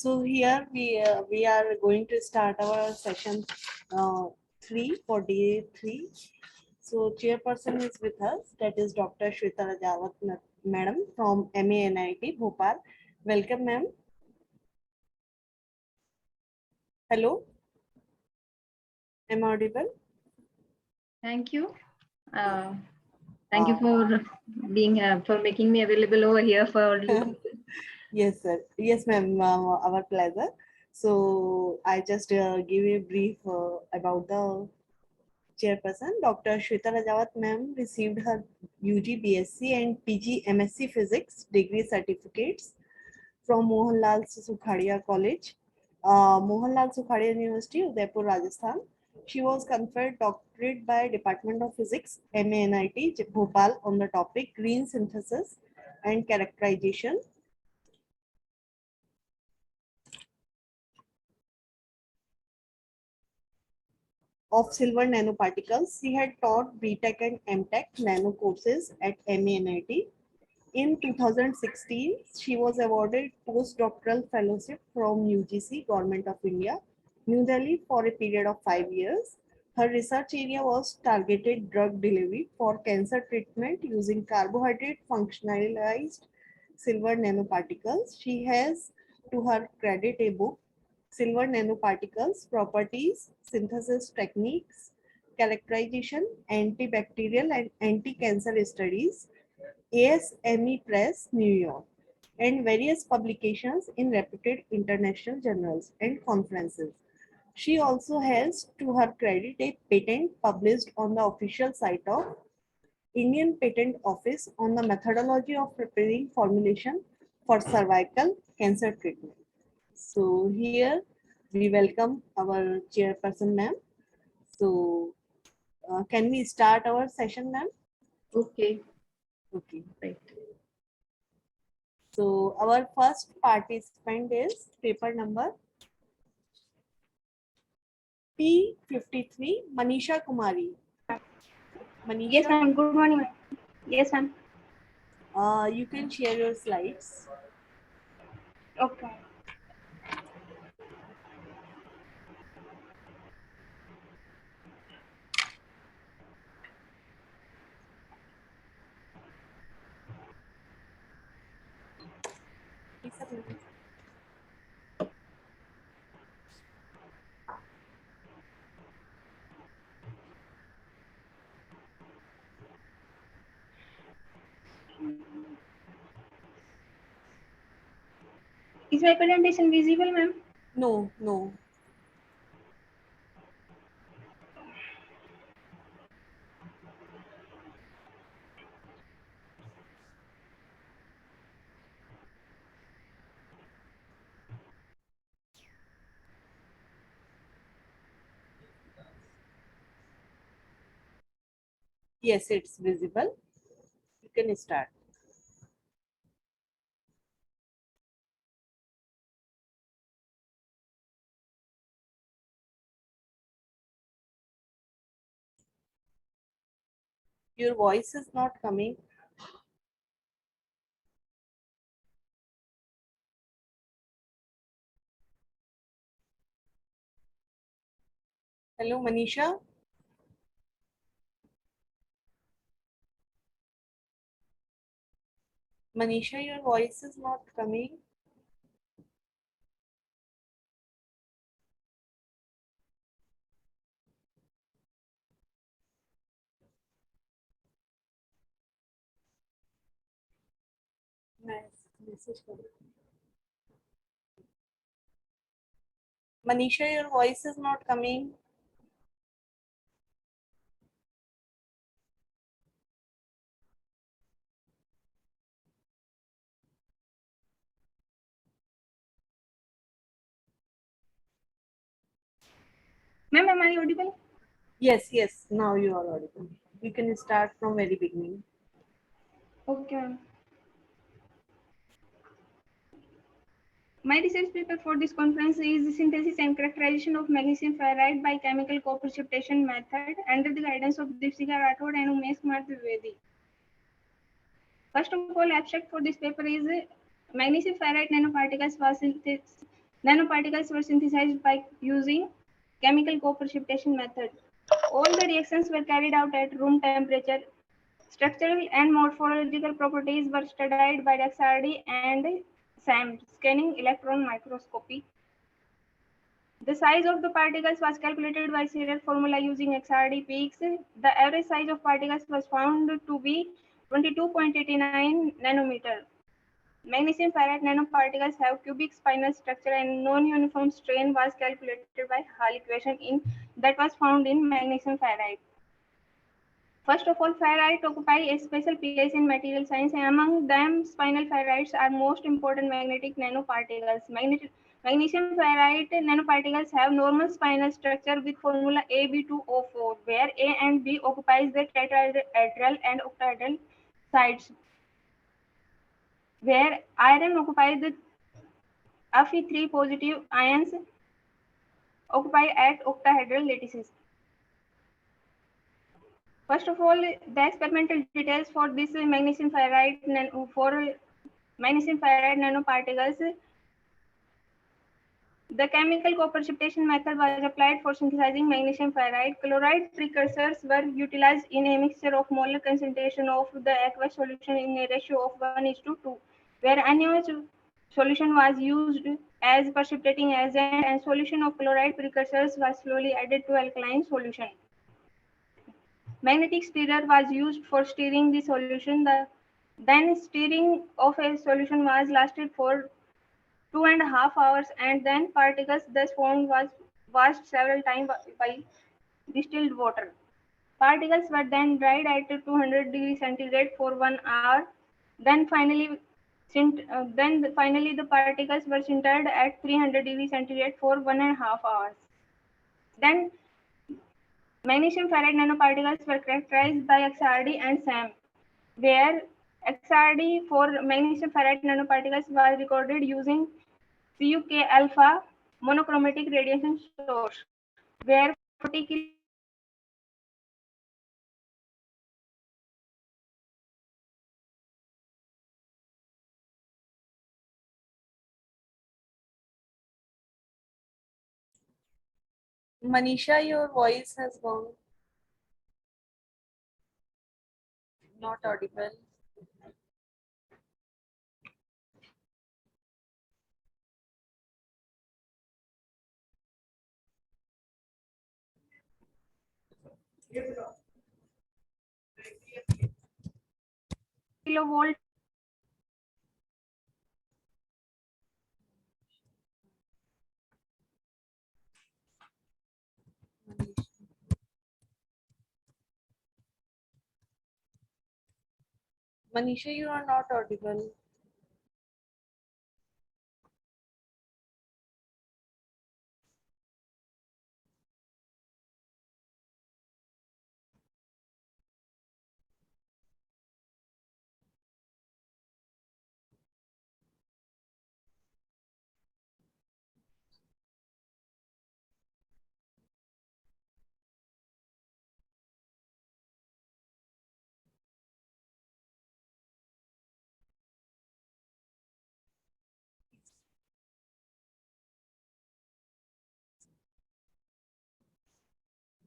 So here we are going to start our session 3 for day 3. So chairperson is with us, that is Dr. Shweta Rajawat madam from MANIT Bhopal. Welcome ma'am. Hello. Am I audible? Thank you. Thank you for being for making me available over here for you. Yes, sir. Yes, ma'am. Our pleasure. So I just give you a brief about the chairperson. Dr. Shweta Rajawat ma'am received her UG BSc and PG MSc Physics degree certificates from Mohanlal Sukhadia College, Mohanlal Sukhadia University, Udaipur, Rajasthan. She was conferred doctorate by Department of Physics, MANIT, Bhopal on the topic green synthesis and characterization of silver nanoparticles. She had taught BTech and MTech nano courses at MANIT. In 2016, she was awarded postdoctoral fellowship from UGC, Government of India, New Delhi for a period of 5 years. Her research area was targeted drug delivery for cancer treatment using carbohydrate functionalized silver nanoparticles. She has to her credit a book, Silver Nanoparticles, Properties, Synthesis Techniques, Characterization, Antibacterial and Anti-Cancer Studies, ASME Press, New York, and various publications in reputed international journals and conferences. She also has to her credit a patent published on the official site of Indian Patent Office on the methodology of preparing formulation for cervical cancer treatment. So here we welcome our chairperson, ma'am. So can we start our session, ma'am? Okay. Okay. Right. So our first participant is paper number P53, Manisha Kumari. Manisha, Yes, ma'am. Good morning, ma'am. Yes, ma'am. you can share your slides. Okay. Is my presentation visible, ma'am? No, no. Yes, it's visible. You can start. Your voice is not coming. Hello, Manisha. Manisha, your voice is not coming. Message करो. Manisha, your voice is not coming. Ma'am, am I audible? Yes, yes. Now you are audible. You can start from very beginning. Okay, ma'am. My research paper for this conference is the synthesis and characterization of magnesium ferrite by chemical co-precipitation method under the guidance of Deepsika Rathod and Umesh Kumar Trivedi. First of all, abstract for this paper is magnesium ferrite nanoparticles Nanoparticles were synthesized by using chemical co-precipitation method. All the reactions were carried out at room temperature. Structural and morphological properties were studied by XRD and SAM, scanning electron microscopy. The size of the particles was calculated by serial formula using XRD peaks. The average size of particles was found to be 22.89 nanometer. Magnesium ferrite nanoparticles have cubic spinel structure and non-uniform strain was calculated by Hall equation that was found in magnesium ferrite. First of all, ferrite occupy a special place in material science. Among them, spinel ferrites are most important magnetic nanoparticles. Magnesium ferrite nanoparticles have normal spinal structure with formula AB2O4, where A and B occupies the tetrahedral and octahedral sides, where iron occupies the Fe3 positive ions occupy at octahedral lattices. First of all, the experimental details for this magnesium ferrite nanoparticles. The chemical co-precipitation method was applied for synthesizing magnesium ferrite. Chloride precursors were utilized in a mixture of molar concentration of the aqueous solution in a ratio of 1:2, where aqueous solution was used as precipitating agent and solution of chloride precursors was slowly added to alkaline solution. Magnetic stirrer was used for stirring the solution. Then stirring of a solution was lasted for 2.5 hours, and then particles thus formed was washed several times by distilled water. Particles were then dried at 200 degrees centigrade for 1 hour. Then finally the particles were sintered at 300 degrees centigrade for 1.5 hours. Then magnesium ferrite nanoparticles were characterized by XRD and SAM, where XRD for magnesium ferrite nanoparticles was recorded using CUK alpha monochromatic radiation source, where 40 Manisha, your voice has gone. Not audible. kilovolt Manisha, you are not audible.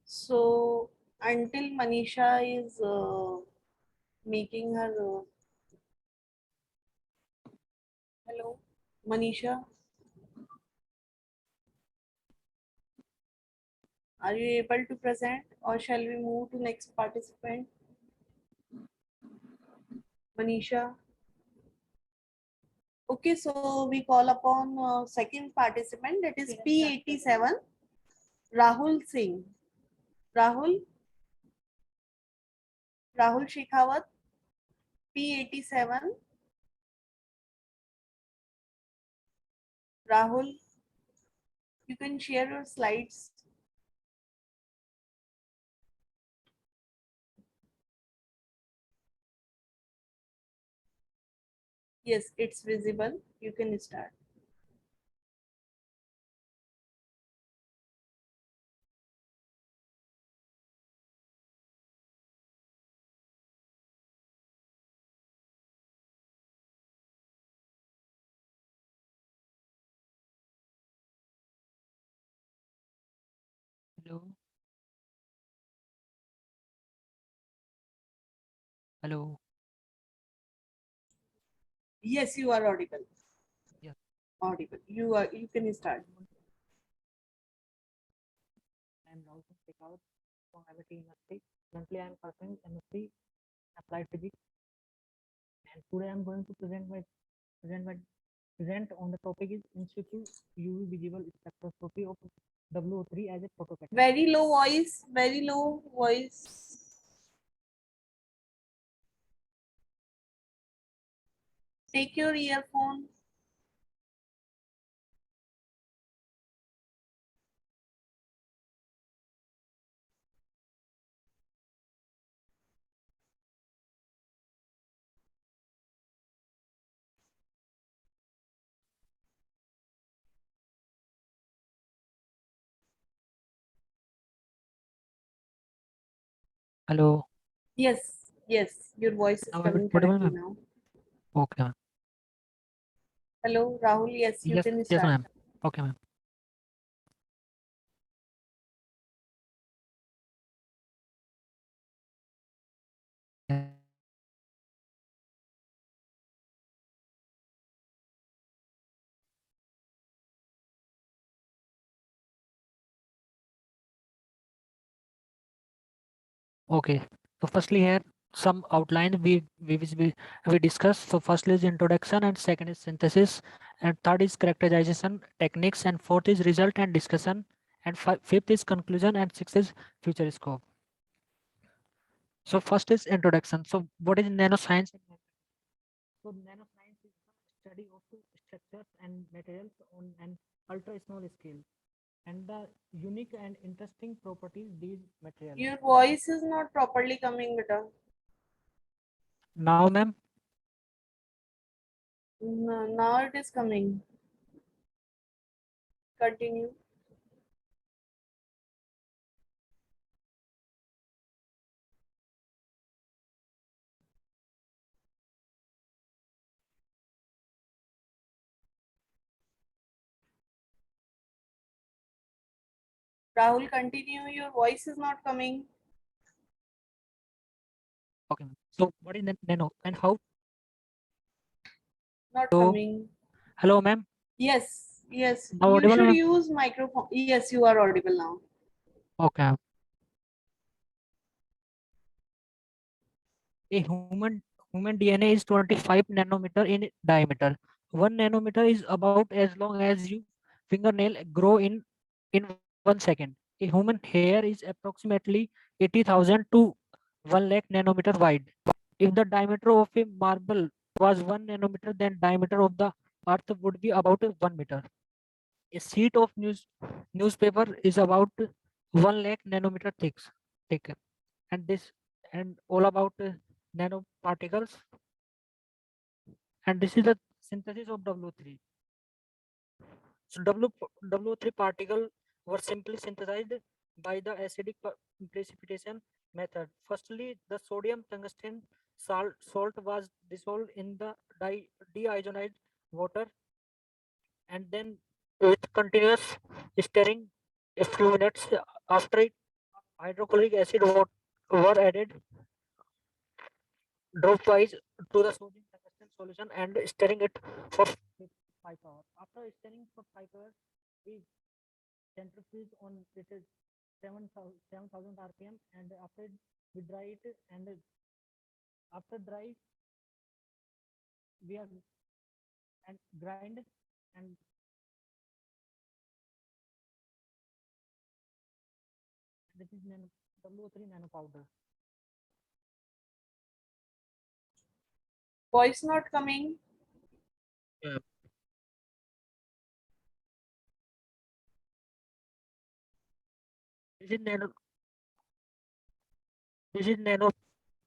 So until Manisha is making her hello, Manisha, are you able to present, or shall we move to next participant? Manisha. Okay, so we call upon second participant, that is P87, Rahul Singh. Rahul Shekhawat, P87. Rahul, you can share your slides. Yes, it's visible. You can start. Hello. Hello. Yes, you are audible. Yes. Audible. You can start. I'm Rahul Shekhawat from MIT University. Currently, I'm pursuing MSc Applied Physics, and today I'm going to present my present on the topic is in situ UV visible spectroscopy of WO3 as a photocatalyst. Very low voice. Very low voice. Take your earphone. Hello. Yes, yes. Your voice is Now I'm coming audible, correctly ma'am. now. Okay, ma'am. Hello, Rahul. Yes, you Yes, can yes, start. ma'am. Okay, ma'am. Okay. So firstly here some outline we discuss. So firstly is introduction, and second is synthesis, and third is characterization techniques, and fourth is result and discussion, and fifth is conclusion, and sixth is future scope. So first is introduction. So what is nanoscience? So nanoscience is the study of structures and materials on an ultra small scale, and the unique and interesting properties these materials. Your voice is not properly coming, beta. Now, ma'am. No, now it is coming. Continue. Rahul, continue. Your voice is not coming. Okay, ma'am. So what is nano and how? Not So coming. hello, ma'am. Yes, yes. Now You audible, should ma'am? use microphone. Yes, you are audible now. Okay. A human DNA is 25 nanometer in diameter. 1 nanometer is about as long as you fingernail grow in 1 second. A human hair is approximately 80,000 to 1 lakh nanometer wide. If the diameter of a marble was 1 nanometer, then diameter of the earth would be about 1 meter. A sheet of newspaper is about 1 lakh nanometer thick, and this and all about nanoparticles, and this is the synthesis of W3. So W3 particle were simply synthesized by the acidic precipitation method. Firstly, the sodium tungsten salt was dissolved in the deionized water, and then with continuous stirring a few minutes after it, hydrochloric acid were added dropwise to the sodium tungsten solution and stirring it for 5 hours. After stirring for 5 hours, we centrifuge on it is 7,000 rpm, and after we dry it, and after dry we are and grind, and this is W3 nano powder. Voice not coming. Yeah. This is nano. This is nano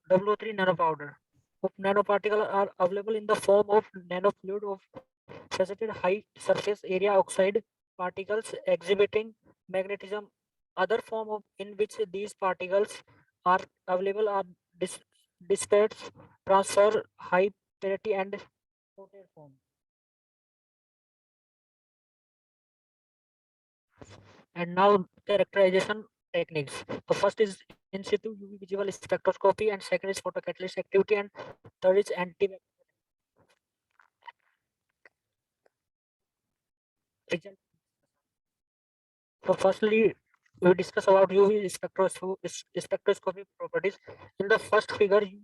W3 nano powder. Of nanoparticles are available in the form of nanofluid of faceted high surface area oxide particles exhibiting magnetism. Other form of in which these particles are available are disperse, transfer, high purity, and coated form. And now characterization techniques. The first is in situ UV visual spectroscopy, and second is photocatalyst activity, and third is anti result. So firstly, we discuss about UV spectroscopy properties. In the first figure, UV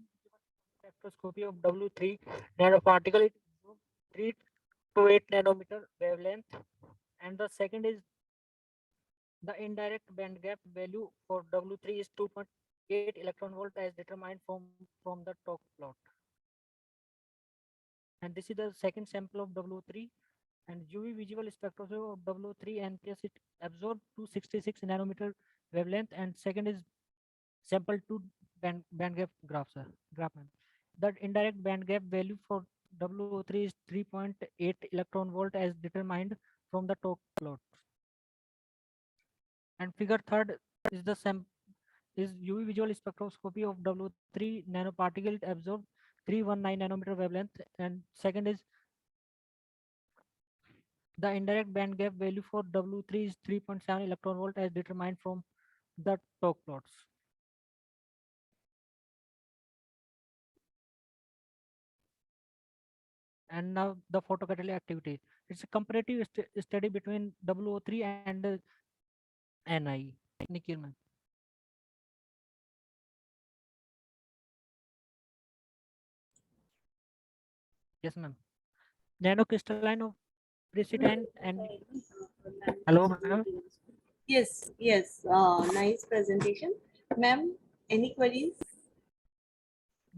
spectroscopy of W3 nanoparticle, it is 3 to 8 nanometer wavelength, and the second is the indirect band gap value for W3 is 2.8 electron volt as determined from the top plot. And this is the second sample of W3, and UV visual spectroscopy of W3 NPS, it absorbed 266 nanometer wavelength, and second is sample 2 band gap graphs, graph. The indirect band gap value for WO3 is 3.8 electron volt as determined from the top plot. And figure third is the is UV visual spectroscopy of W3 nanoparticle, it absorbed 319 nanometer wavelength, and second is the indirect band gap value for W3 is 3.7 electron volt as determined from the top plots. And now the photocatalytic activity. It's a comparative study between WO3 and NI. Nikhil ma'am. Yes ma'am. Nanocrystalline of Precitine and hello ma'am. Yes, yes. Nice presentation. Ma'am, any queries?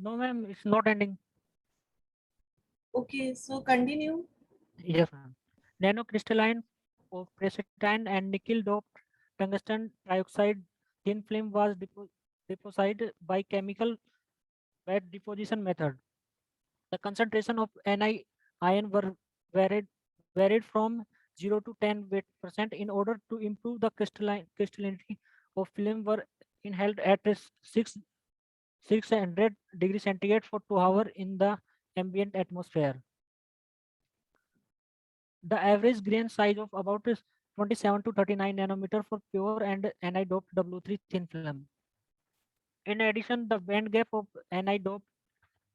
No ma'am, it's not ending. Okay, so continue. Yes ma'am. Nanocrystalline of Precitine and nickel doped tungsten dioxide thin film was deposited by chemical wet deposition method. The concentration of Ni ion were varied from 0 to 10% in order to improve the crystallinity of film were inhaled at 600 degrees centigrade for 2 hours in the ambient atmosphere. The average grain size of about is 27 to 39 nanometer for pure and Ni-doped W3 thin film. In addition, the band gap of Ni-doped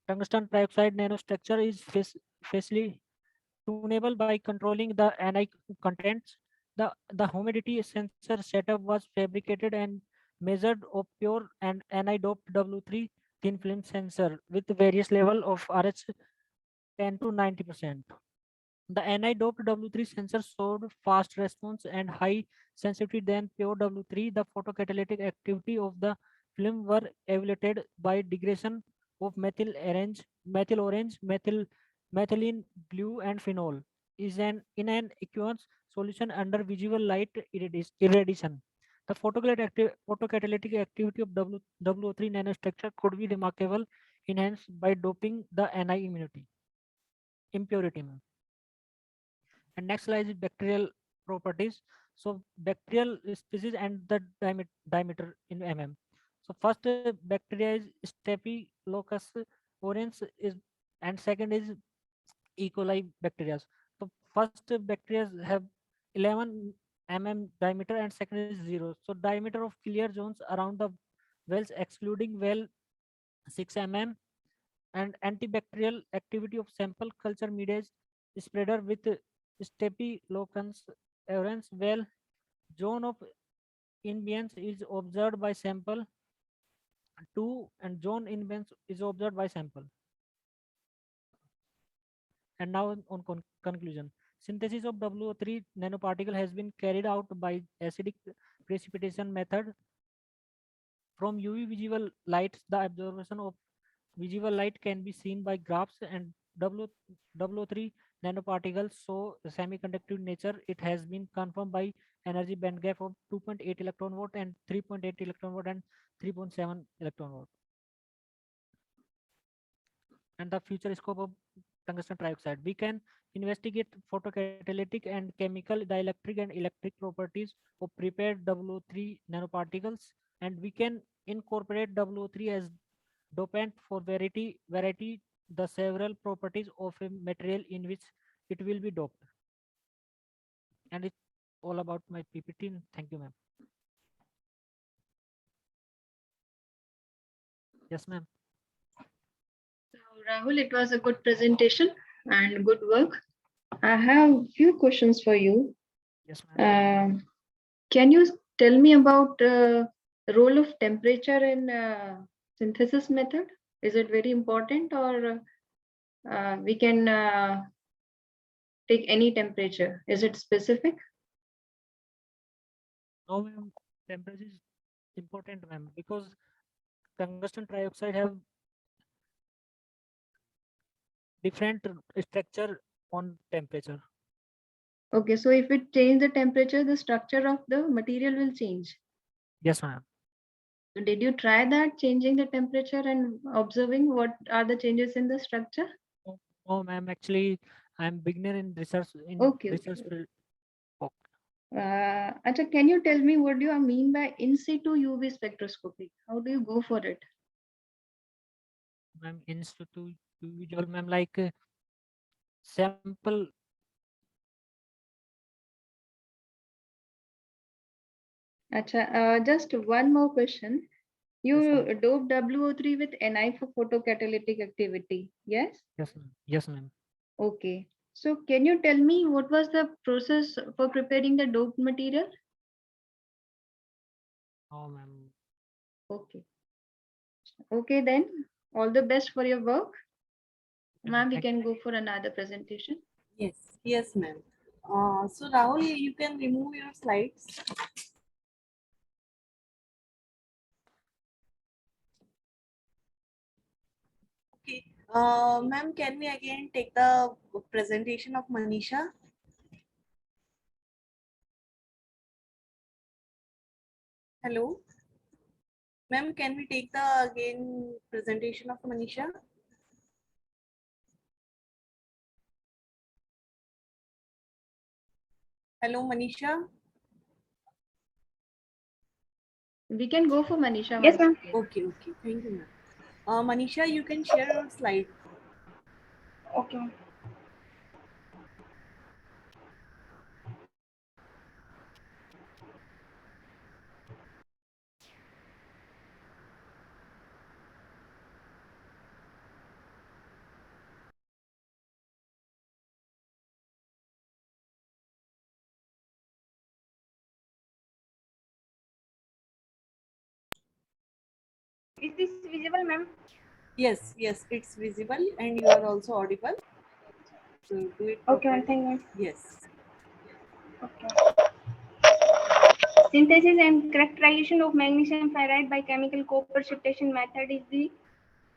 tungsten trioxide nanostructure is facility tunable by controlling the Ni contents. The humidity sensor setup was fabricated and measured of pure and Ni-doped W3 thin film sensor with various level of RH 10 to 90%. The Ni-doped W3 sensor showed fast response and high sensitivity than pure W3. The photocatalytic activity of the film were evaluated by degradation of methyl orange, methylene blue, and phenol is an in an aqueous solution under visual light irradiation. The photocatalytic activity of WO3 nanostructure could be remarkable enhanced by doping the Ni impurity. And next slide is bacterial properties. So bacterial species and the diameter in mm. So first bacteria is Staphylococcus aureus is, and second is E. coli bacteria. So first bacteria have 11 diameter and second is 0. So diameter of clear zones around the wells excluding well 6 and antibacterial activity of sample culture media is spreader with Staphylococcus aureus. Well, zone of invariance is observed by sample 2 and zone invariance is observed by sample. And now on conclusion, synthesis of WO3 nanoparticle has been carried out by acidic precipitation method. From UV visual lights, the absorption of visible light can be seen by graphs, and WO3 nanoparticles show semiconductive nature. It has been confirmed by energy band gap of 2.8 electron volt and 3.8 electron volt and 3.7 electron volt. And the future scope of tungsten trioxide. We can investigate photocatalytic and chemical dielectric and electric properties of prepared WO3 nanoparticles, and we can incorporate WO3 as dopant for variety the several properties of a material in which it will be doped. And all about my PPT. Thank you, ma'am. Yes, ma'am. So, Rahul, it was a good presentation and good work. I have few questions for you. Yes, ma'am. Can you tell me about role of temperature in synthesis method? Is it very important, or we can take any temperature? Is it specific? No, ma'am. Temperature is important, ma'am, because tungsten trioxide have different structure on temperature. Okay, so if it change the temperature, the structure of the material will change. Yes, ma'am. So did you try that, changing the temperature and observing what are the changes in the structure? No, ma'am. Actually, I'm beginner in research Okay, research okay. field. Oh, Acha, can you tell me what do you mean by in situ UV spectroscopy? How do you go for it? ma'am, institute usual, ma'am, like sample. Acha, just one more question. Yes, You ma'am. dope WO3 with Ni for photocatalytic activity, yes? Yes, ma'am. Yes, ma'am. Okay. So can you tell me what was the process for preparing the doped material? Oh, ma'am. Okay. Okay, then all the best for your work. Ma'am, we Thank can go for another presentation. Yes, yes, ma'am. So Rahul, you can remove your slides. Okay. Ma'am, can we again take the presentation of Manisha? Hello. Ma'am, can we take the again presentation of Manisha? Hello, Manisha. We can go for Manisha Yes, once ma'am. again. Okay, okay. Thank you, ma'am. Manisha, you can share your slide. Okay, ma'am. Is this visible, ma'am? Yes, yes, it's visible and you are also audible. So do it Okay, ma'am. properly. Thank you, ma'am. Yes. Okay. Synthesis and characterization of magnesium ferrite by chemical co-precipitation method is the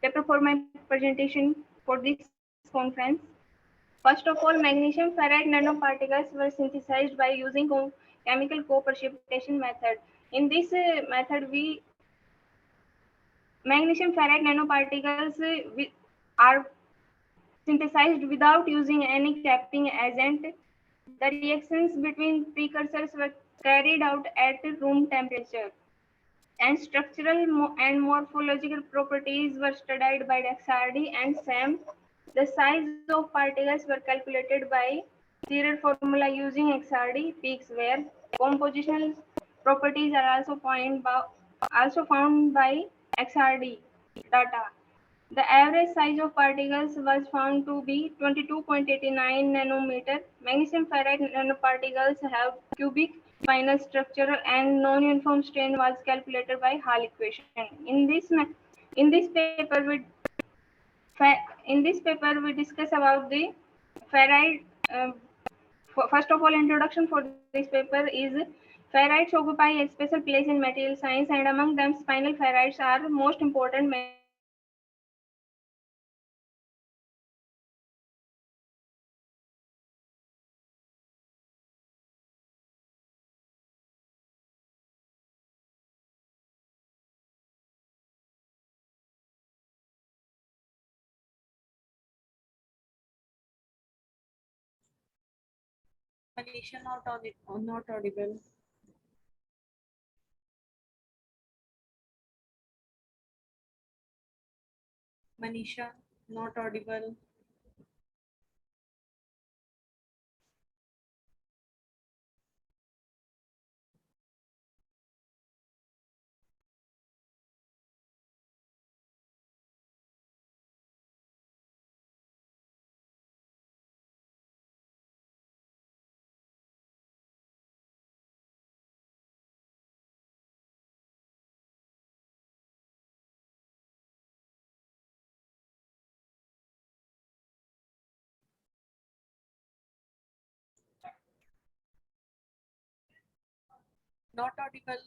paper for my presentation for this conference. First of all, magnesium ferrite nanoparticles were synthesized by using chemical co-precipitation method. In this method, magnesium ferrite nanoparticles are synthesized without using any capping agent. The reactions between precursors were carried out at room temperature, and structural and morphological properties were studied by XRD and SAM. The size of particles were calculated by serial formula using XRD peaks, where compositional properties are also found by XRD data. The average size of particles was found to be 22.89 nanometer. Magnesium ferrite nanoparticles have cubic final structure, and non-uniform strain was calculated by Hall equation. In this paper, we discuss about the ferrite. First of all, introduction for this paper is ferrites occupy a special place in material science, and among them, spinel ferrites are most important. Magnesium ferrite nanoparticles are Manisha not audible. Manisha not audible. Not audible.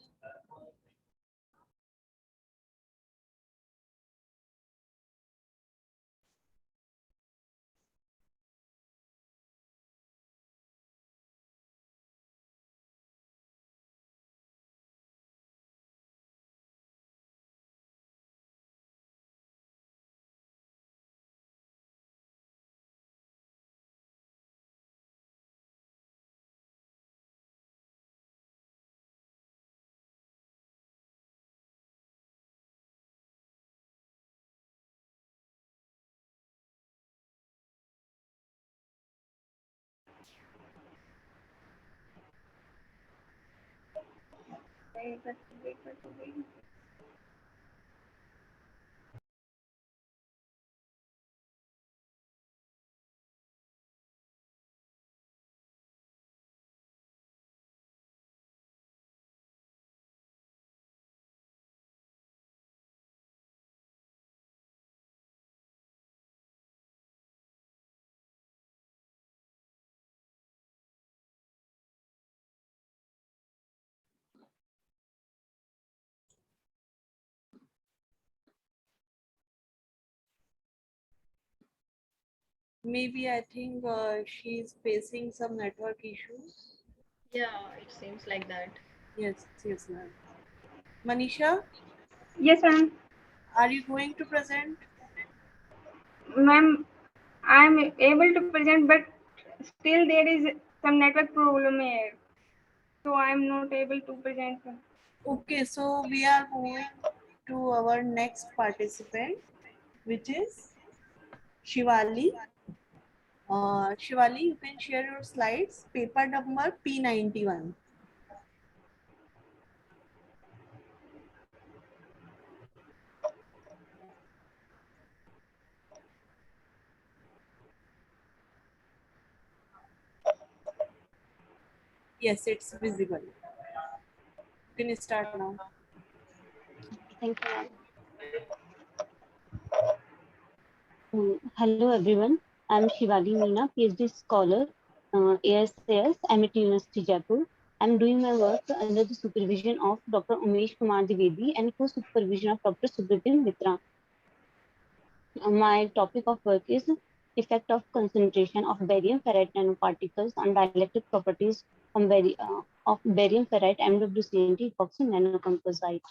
Maybe I think she's facing some network issues. Yeah, it seems like that. Yes, yes, ma'am. Manisha, Yes, ma'am. are you going to present? Ma'am, I'm able to present, but still there is some network problem here. So I'm not able to present. Okay, so we are moving to our next participant, which is Shivali. Shivali, you can share your slides. Paper number P91. Yes, it's visible. You can start now. Thank you. Hello everyone. I'm Shivali Meena, PhD scholar, ASAS, MIT University Jaipur. I'm doing my work under the supervision of Dr. Umesh Kumar Dwivedi and co-supervision of Dr. Subritin Mitra. My topic of work is effect of concentration of barium ferrite nanoparticles on dielectric properties of barium ferrite MWCNT epoxy nanocomposite.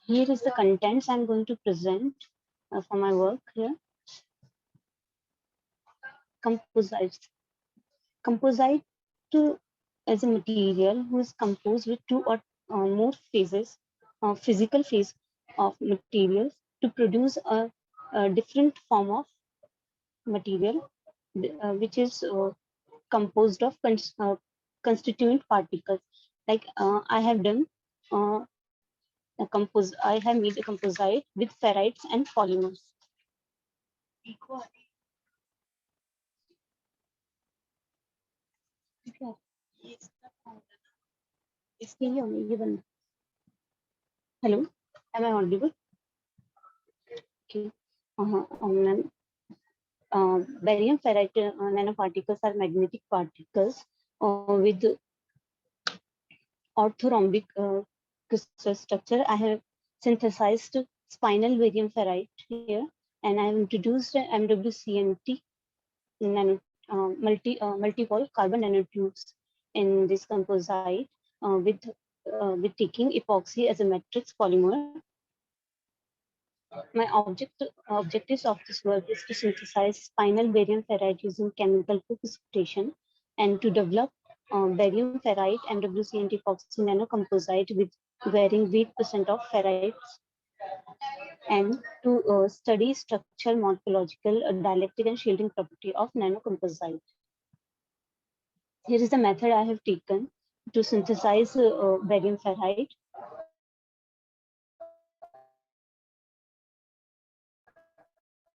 Here is the contents I'm going to present for my work here. Composites. Composite is a material who is composed with two or more phases, physical phase of materials to produce a different form of material, which is composed of constituent particles. Like I have done I have made a composite with ferrites and polymers. Hello, am I audible? Okay. Barium ferrite nanoparticles are magnetic particles with orthorhombic crystal structure. I have synthesized spinal barium ferrite here, and I have introduced MWCNT nano, multi-wall carbon nanotubes in this composite with taking epoxy as a matrix polymer. My objectives of this work is to synthesize spinal barium ferrite using chemical precipitation and to develop barium ferrite MWCNT epoxy nanocomposite with varying weight percent of ferrites and to study structural, morphological, dielectric and shielding property of nanocomposite. Here is the method I have taken to synthesize barium ferrite.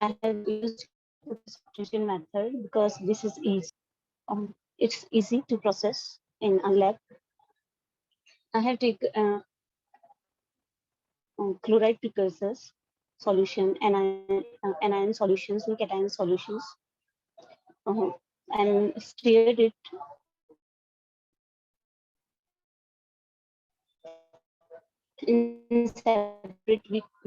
I have used precipitation method because this is easy. It's easy to process in a lab. I have taken chloride precursors solution, anion solutions, and cation solutions, and stirred it in separate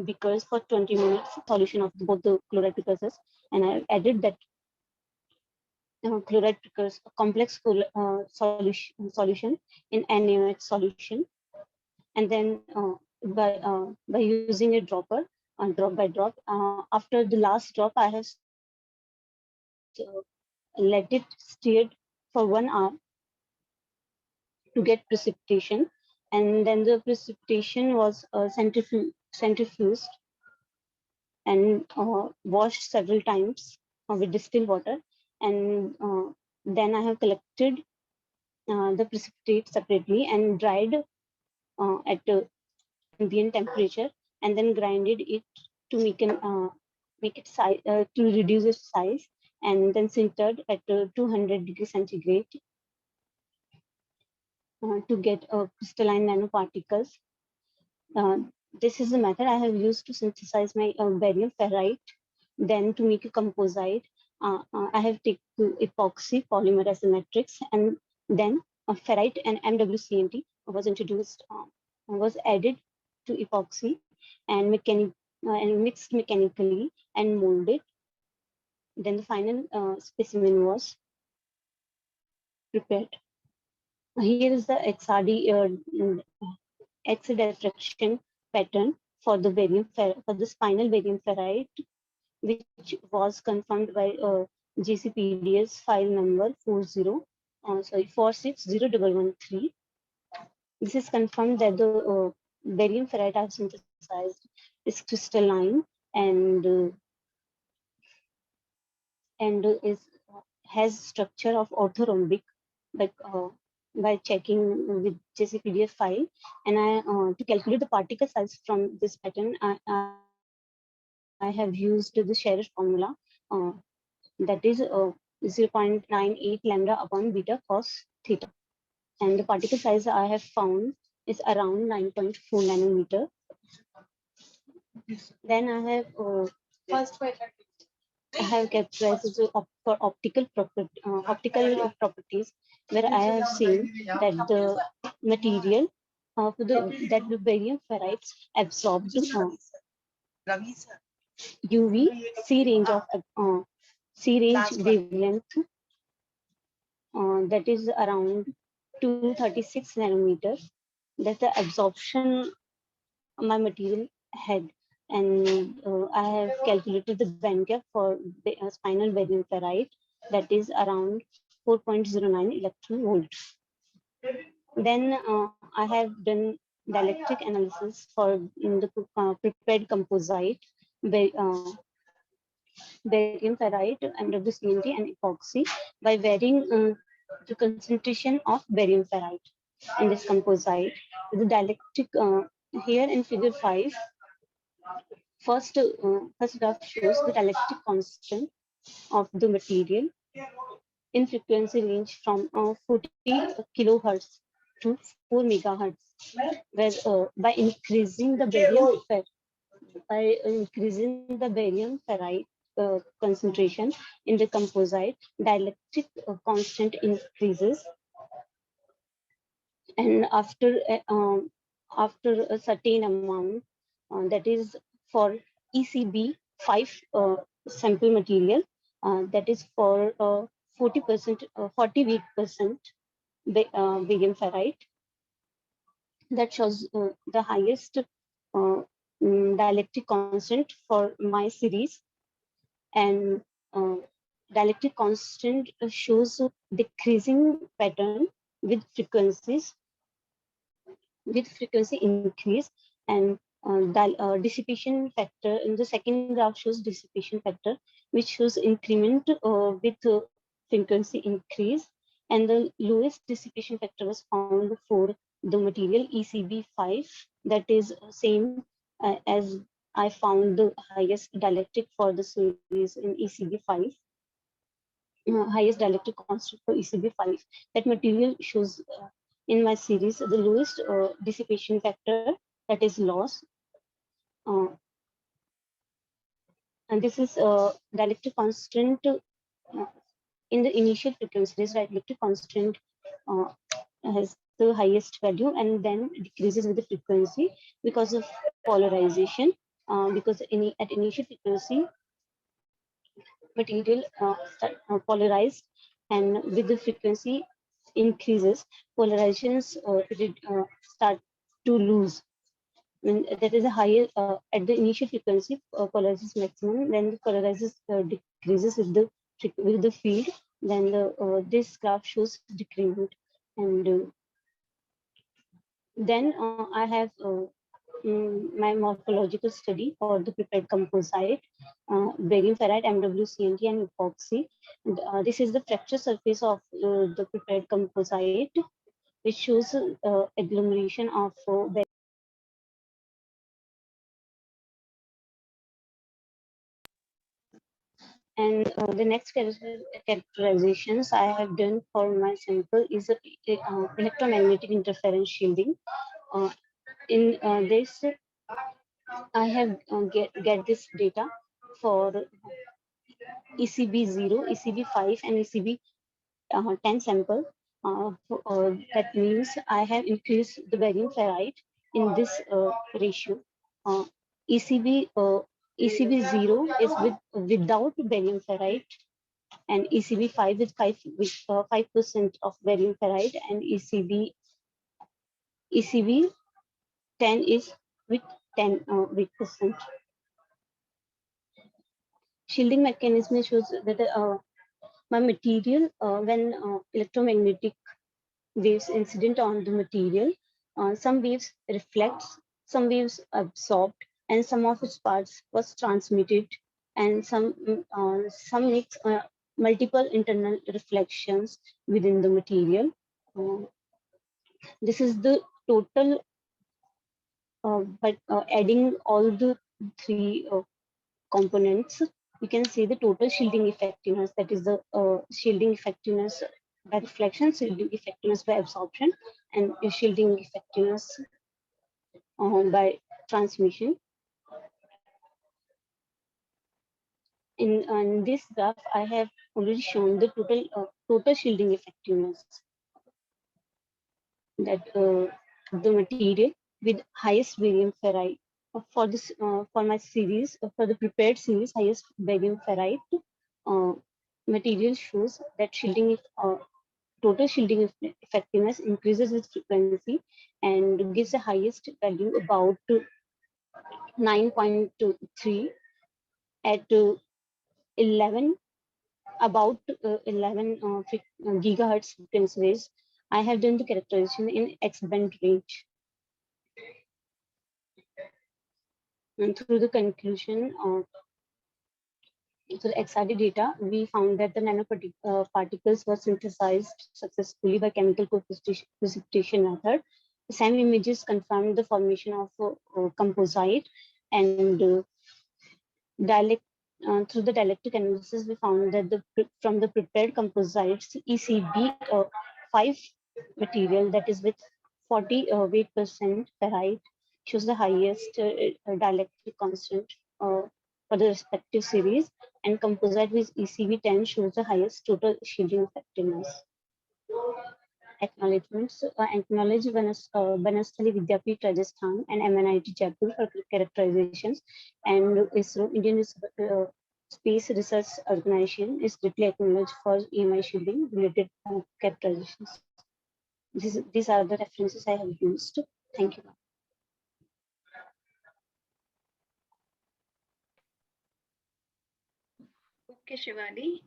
beakers for 20 minutes, solution of both the chloride precursorors, and I added that chloride precursor complex solution in NaOH solution, and then by using a dropper, drop by drop. After the last drop, I have let it stirred for 1 hour to get precipitation, and then the precipitation was centrifuged and washed several times with distilled water, and then I have collected the precipitate separately and dried at ambient temperature, and then grinded it to make it size to reduce its size, and then sintered at 200 degrees centigrade to get crystalline nanoparticles. This is the method I have used to synthesize my barium ferrite. Then to make a composite, I have taken epoxy polymer matrix, and then ferrite and MWCNT was introduced, was added to epoxy and mixed mechanically and molded. Then the final specimen was prepared. Here is the XRD X diffraction pattern for the for the spinal barium ferrite, which was confirmed by GCPDS file number 46013. This is confirmed that the barium ferrite I have synthesized is crystalline and has structure of orthorhombic, like by checking with JCPDF file, and to calculate the particle size from this pattern, I have used the Scherrer formula, that is 0.98 lambda upon beta cos theta, and the particle size I have found is around 9.4 nanometer. Then I have characterized for optical properties, where I have seen that the material of that the barium ferrites absorbs UV C range wavelength, that is around 236 nanometers. That's the absorption my material had, and I have calculated the band gap for the spinal barium ferrite, that is around 4.09 electron volts. Then I have done dielectric analysis for the prepared composite barium ferrite, MWCNT, and epoxy by varying the concentration of barium ferrite in this composite. The dielectric here in figure 5, first graph shows the dielectric constant of the material in frequency range from 40 kilohertz to 4 megahertz, where by increasing the barium ferrite concentration in the composite, dielectric constant increases, and after a certain amount, that is for ECB 5 sample material, that is for 40%, 40 weak percent barium ferrite, that shows the highest dielectric constant for my series, and dielectric constant shows a decreasing pattern with frequency increase, and dissipation factor in the second graph shows dissipation factor, which shows increment with frequency increase, and the lowest dissipation factor was found for the material ECB5, that is same as I found the highest dielectric for the series in ECB5, highest dielectric constant for ECB5. That material shows in my series the lowest dissipation factor, that is loss. And this is dielectric constant in the initial frequency. This dielectric constant has the highest value and then decreases with the frequency because of polarization. Because at initial frequency, material polarized, and with the frequency increases, polarizations start to lose. When that is a higher at the initial frequency, polarizes maximum, then the polarizes decreases with the field. Then this graph shows decrement, and then I have my morphological study for the prepared composite, barium ferrite, MWCNT, and epoxy. And, this is the fracture surface of the prepared composite, which shows agglomeration of and the next characterizations I have done for my sample is electromagnetic interference shielding. In this, I have get this data for ECB0, ECB5, and ECB10 sample. That means I have increased the barium ferrite in this ratio. ECB ECB0 is without barium ferrite, and ECB5 is 5% of barium ferrite, and ECB10 is with 10%. Shielding mechanism shows that my material, when electromagnetic waves incident on the material, some waves reflects, some waves absorbed, and some of its parts was transmitted, and some makes multiple internal reflections within the material. This is the total, but adding all the three components, you can see the total shielding effectiveness. That is the shielding effectiveness by reflection, shielding effectiveness by absorption, and shielding effectiveness by transmission. In this graph, I have already shown the total shielding effectiveness, that the material with highest barium ferrite for this for my series, for the prepared series, highest barium ferrite material shows that shielding total shielding effectiveness increases with frequency and gives the highest value about 9.3 at 11 about 11 gigahertz frequency range. I have done the characterization in X band range. And through the conclusion of the XRD data, we found that the nanoparticles were synthesized successfully by chemical precipitation method. The SAM images confirmed the formation of composite, and through the dielectric analysis, we found that from the prepared composites, ECB5 material, that is with 40 weight% ferrite, shows the highest dielectric constant for the respective series, and composite with ECB10 shows the highest total shielding effectiveness. Acknowledgements. Acknowledge Banastali Vidyapeeth Rajasthan and MNIT Jaipur for characterizations, and ISRO, Indian Space Research Organization, is deeply acknowledged for EMI shielding related characterizations. These are the references I have used. Thank you. Okay, Shivani,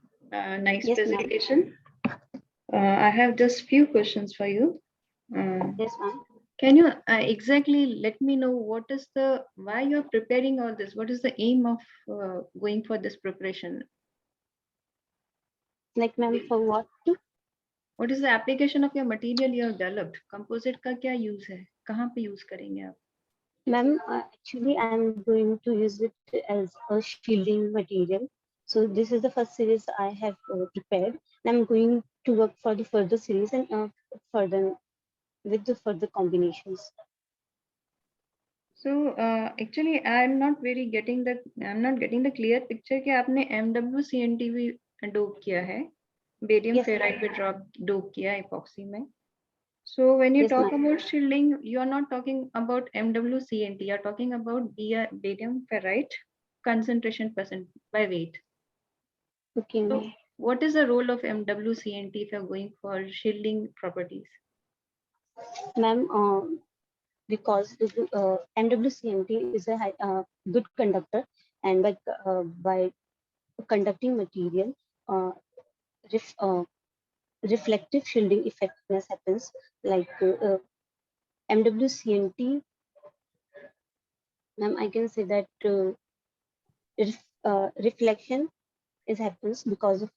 nice Yes, presentation. I have just few questions for you. Yes, ma'am. Can you exactly let me know what is why you're preparing all this? What is the aim of going for this preparation? Like, ma'am, for what? What is the application of your material you have developed? Composite का क्या use है? कहाँ पे use करेंगे आप? Ma'am, actually, I'm going to use it as a shielding material. So this is the first series I have prepared, and I'm going to work for the further series and with the further combinations. So actually, I'm not getting the clear picture कि आपने MWCNT भी dope किया है, barium Yes, ferrite पे drop dope किया epoxy में. So when you yes, talk ma'am. about shielding, you are not talking about MWCNT. You are talking about barium ferrite concentration percent by weight. Okay, So ma'am. what is the role of MWCNT if you're going for shielding properties? Ma'am, because MWCNT is a good conductor, and by conducting material, ref, reflective shielding effectiveness happens. Like MWCNT, ma'am, I can say that reflection is happens because of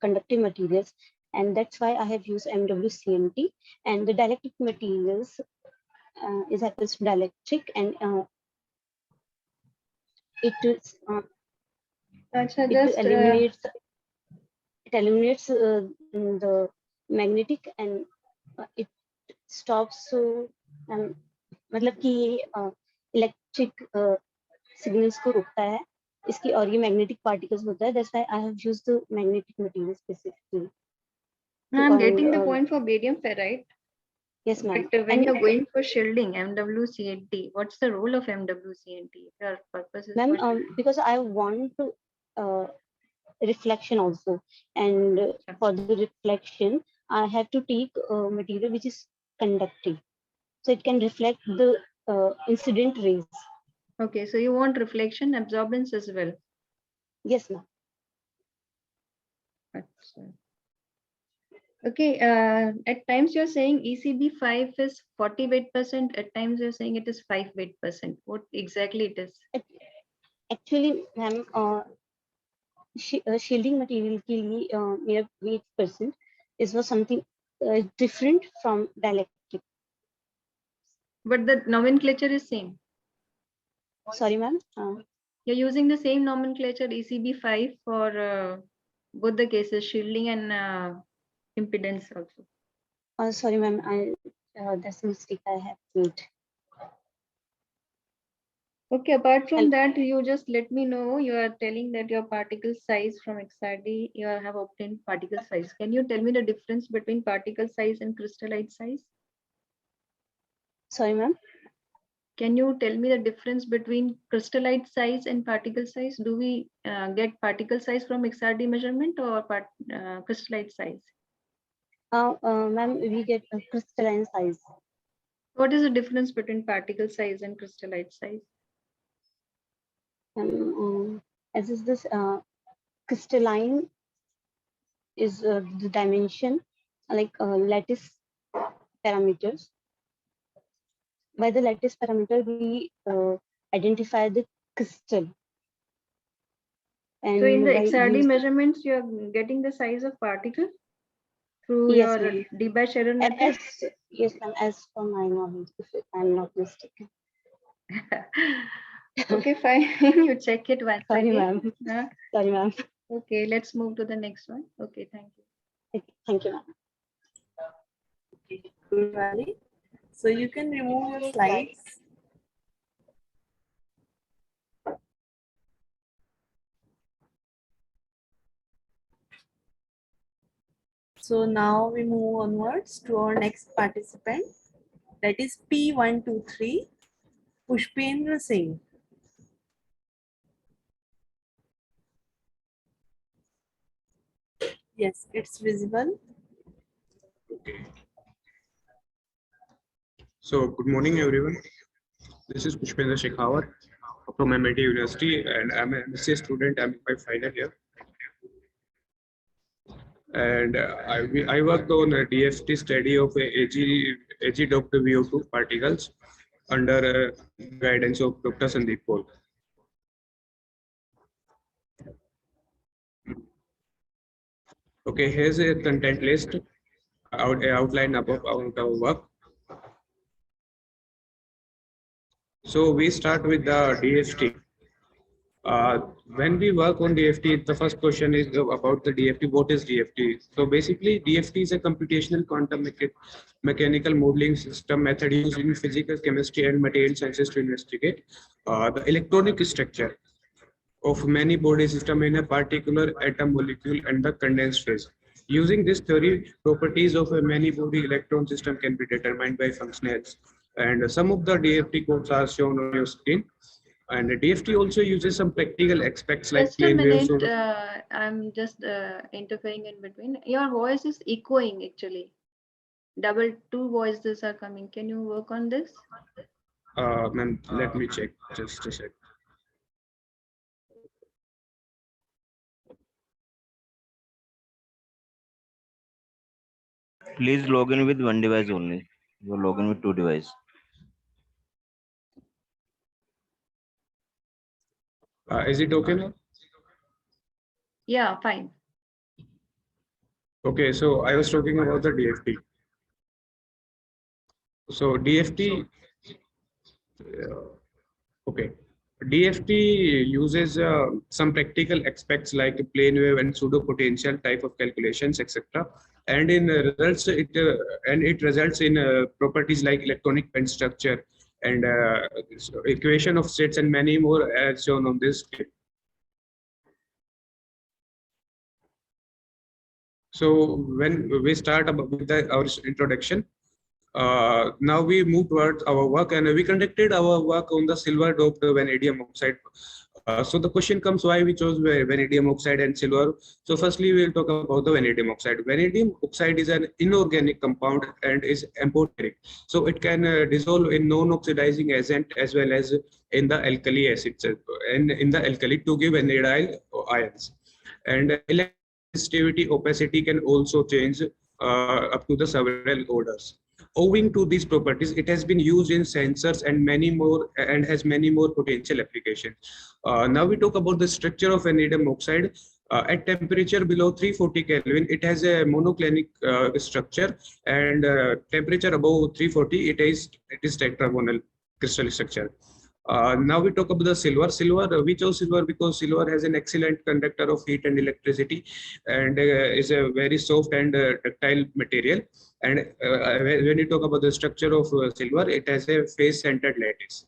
conductive materials, and that's why I have used MWCNT. And the dielectric materials is happens to dielectric, and it is Acha, it just eliminates the magnetic, and it stops मतलब कि electric signals को रोकता है इसकी, और ये magnetic particles होता है. That's why I have used the magnetic material specifically. I'm And, getting the point for barium ferrite. Yes, ma'am. But when And you're going for shielding, MWCNT, what's the role of MWCNT? If your purpose is ma'am, for shielding? because I want to reflection also, and for the reflection, I have to take material which is conductive, so it can reflect the incident rays. Okay, so you want reflection absorbance as well. Yes, ma'am. Achha. Okay, at times you're saying ECB 5 is 40 weight percent, at times you're saying it is 5 weight percent. What exactly it is? Actually, ma'am, shielding material के लिए मेरा weight percent is was something different from dielectric. But the nomenclature is same. Sorry, ma'am. You're using the same nomenclature ECB 5 for both the cases, shielding and impedance also. Sorry, ma'am. That's a mistake I have made. Okay, apart from that, you just let me know, you are telling that your particle size from XRD, you have obtained particle size. Can you tell me the difference between particle size and crystallite size? Sorry, ma'am. Can you tell me the difference between crystallite size and particle size? Do we get particle size from XRD measurement or crystallite size? Ma'am, we get a crystalline size. What is the difference between particle size and crystallite size? As is this crystalline is the dimension, like lattice parameters. By the lattice parameter, we identify the crystal. And so in the by XRD measurements, you are getting the size of particle through yes, your ma'am. Debye-Sherron method? Yes, ma'am, as per my knowledge, if I'm not mistaken. Okay, fine. You check it once Sorry, again. ma'am. Sorry, ma'am. Okay, let's move to the next one. Okay, thank you. Thank you, ma'am. Okay, Gurvali. So you can remove your slides. So now we move onwards to our next participant, that is P123, Pushpendra Singh. Yes, it's visible. Okay. So good morning, everyone. This is Pushpendra Shekhawat from MIT University, and I'm an MSc student. I'm in my final year. And I worked on a DFT study of AG-doped VO2 particles under guidance of Dr. Sandeep Paul. Okay, here's a content list, outline about our work. So we start with the DFT. When we work on DFT, the first question is about the DFT. What is DFT? So basically, DFT is a computational quantum mechanical modeling system method used in physical chemistry and material sciences to investigate the electronic structure of many body system in a particular atom molecule and the condensed phase. Using this theory, properties of a many body electron system can be determined by functionals. And some of the DFT codes are shown on your screen. And the DFT also uses some practical aspects like Just a plane waves. minute, I'm just interfering in between. Your voice is echoing actually. Two voices are coming. Can you work on this? Ma'am, let me check just a sec. Please log in with one device only. You log in with two devices. Is it okay now? Yeah, fine. Okay, so I was talking about the DFT. So DFT, okay. DFT uses some practical aspects like plane wave and pseudo potential type of calculations, etc. And in results, it results in properties like electronic band structure and equation of states and many more as shown on this clip. So when we start with our introduction, now we move towards our work, and we conducted our work on the silver doped vanadium oxide. So the question comes, why we chose vanadium oxide and silver? So firstly, we'll talk about the vanadium oxide. Vanadium oxide is an inorganic compound and is amphoteric. So it can dissolve in non-oxidizing agent as well as in the alkali acids and in the alkali to give vanadilyl ions. And electronegativity opacity can also change up to the several orders. Owing to these properties, it has been used in sensors and many more, and has many more potential applications. Now we talk about the structure of vanadium oxide. At temperature below 340 Kelvin, it has a monoclinic structure, and temperature above 340, it is tetragonal crystal structure. Now we talk about the silver. We chose silver because silver has an excellent conductor of heat and electricity, and is a very soft and ductile material. And when you talk about the structure of silver, it has a face-centered lattice.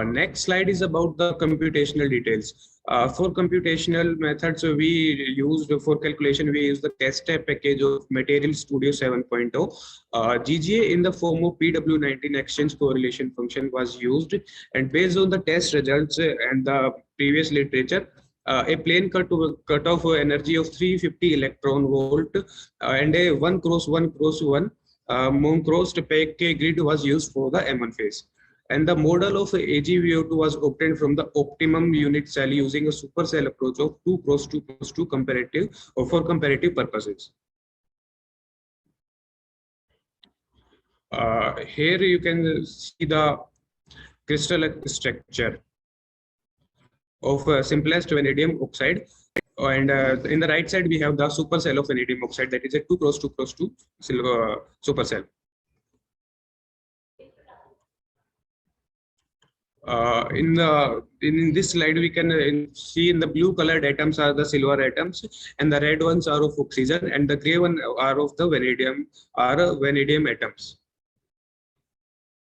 Next slide is about the computational details. For computational methods, we used for calculation, we use the test-type package of Material Studio 7.0. GGA in the form of PW19 exchange correlation function was used, and based on the test results and the previous literature, a plane cutoff energy of 350 electron volt and a 1 cross 1 cross 1 Moncrossed Pecke grid was used for the M1 phase. And the model of AgVO2 was obtained from the optimum unit cell using a supercell approach of 2 cross 2 cross 2 comparative or for comparative purposes. Here you can see the crystal structure of simplest vanadium oxide, and in the right side we have the supercell of vanadium oxide, that is a 2 cross 2 cross 2 silver supercell. In this slide we can see in the blue colored atoms are the silver atoms, and the red ones are of oxygen, and the gray one are of the vanadium atoms.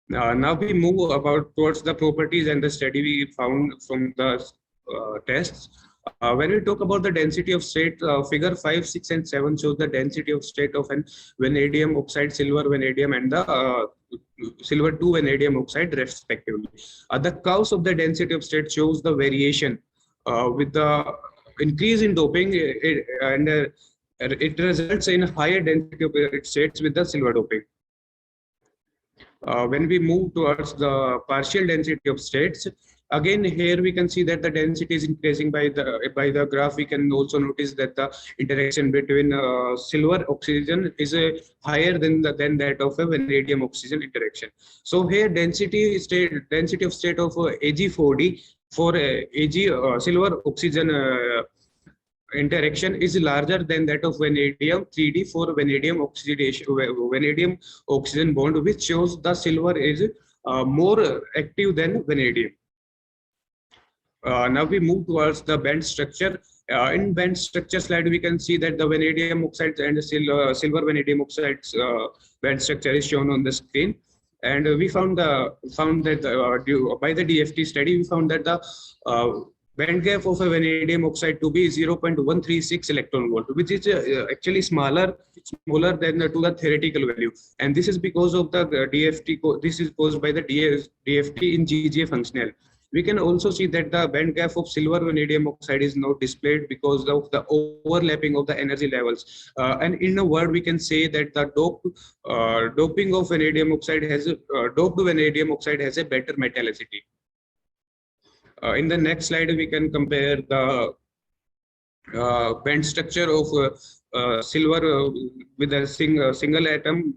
Now we move about towards the properties and the study we found from the tests. When we talk about the density of state, figure 5, 6, and 7 shows the density of state of an vanadium oxide, silver vanadium, and the silver 2 vanadium oxide respectively. The curves of the density of state shows the variation with the increase in doping, it results in higher density of states with the silver doping. When we move towards the partial density of states, again here we can see that the density is increasing by the graph. We can also notice that the interaction between silver oxygen is higher than that of a vanadium oxygen interaction. So here density of state of Ag4D for silver oxygen interaction is larger than that of vanadium 3D for vanadium oxidation, vanadium oxygen bond, which shows the silver is more active than vanadium. Now we move towards the band structure. In band structure slide, we can see that the vanadium oxides and the silver vanadium oxides band structure is shown on the screen. And we found that by the DFT study, we found that the band gap of a vanadium oxide to be 0.136 electron volt, which is actually smaller than to the theoretical value. And this is because of the DFT. This is caused by the DFT in GGA functional. We can also see that the band gap of silver vanadium oxide is not displayed because of the overlapping of the energy levels. And in a word, we can say that the doping of vanadium oxide has doped vanadium oxide has a better metallicity. In the next slide, we can compare the band structure of silver with a single atom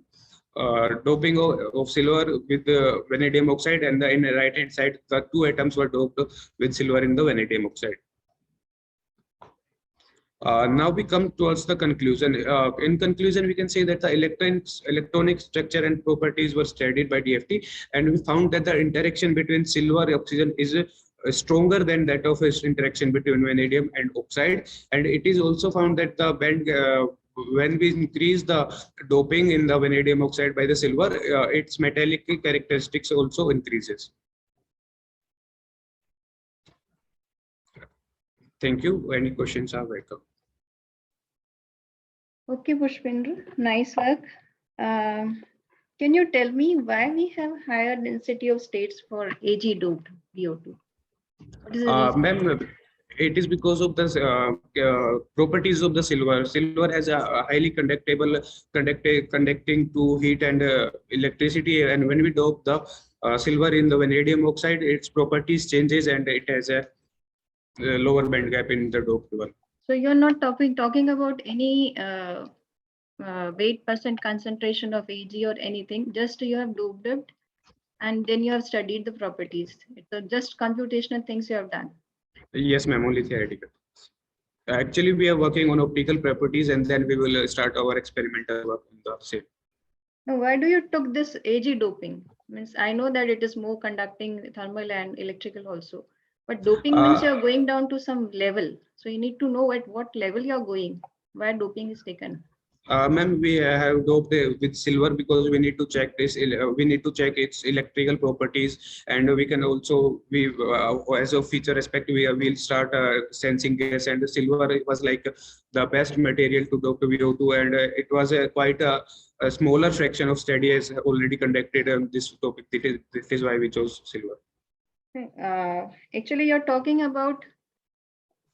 doping of silver with the vanadium oxide, and in the right hand side the two atoms were doped with silver in the vanadium oxide. Now we come towards the conclusion. In conclusion, we can say that the electronic structure and properties were studied by DFT, and we found that the interaction between silver oxygen is stronger than that of its interaction between vanadium and oxide. And it is also found that the band when we increase the doping in the vanadium oxide by the silver, its metallic characteristics also increases. Thank you. Any questions are welcome. Okay, Pushpendra, nice work. Can you tell me why we have higher density of states for Ag doped VO2? What is the reason? Ma'am, it is because of the properties of the silver. Silver has a highly conducting to heat and electricity. And when we dope the silver in the vanadium oxide, its properties changes and it has a lower band gap in the doped one. So you're not talking about any weight % concentration of Ag or anything. Just you have doped it, and then you have studied the properties. So just computational things you have done. Yes, ma'am, only theoretical. Actually, we are working on optical properties, and then we will start our experimental work in the same. Now, why do you took this Ag doping? Means I know that it is more conducting thermal and electrical also, but doping means you're going down to some level. So you need to know at what level you're going, where doping is taken. Ma'am, we have doped with silver because we need to check this. We need to check its electrical properties, and we can also as a feature aspect we will start sensing gas. And the silver was like the best material to dope VO2, and it was quite a smaller fraction of study as already conducted on this topic. This is why we chose silver. Actually, you're talking about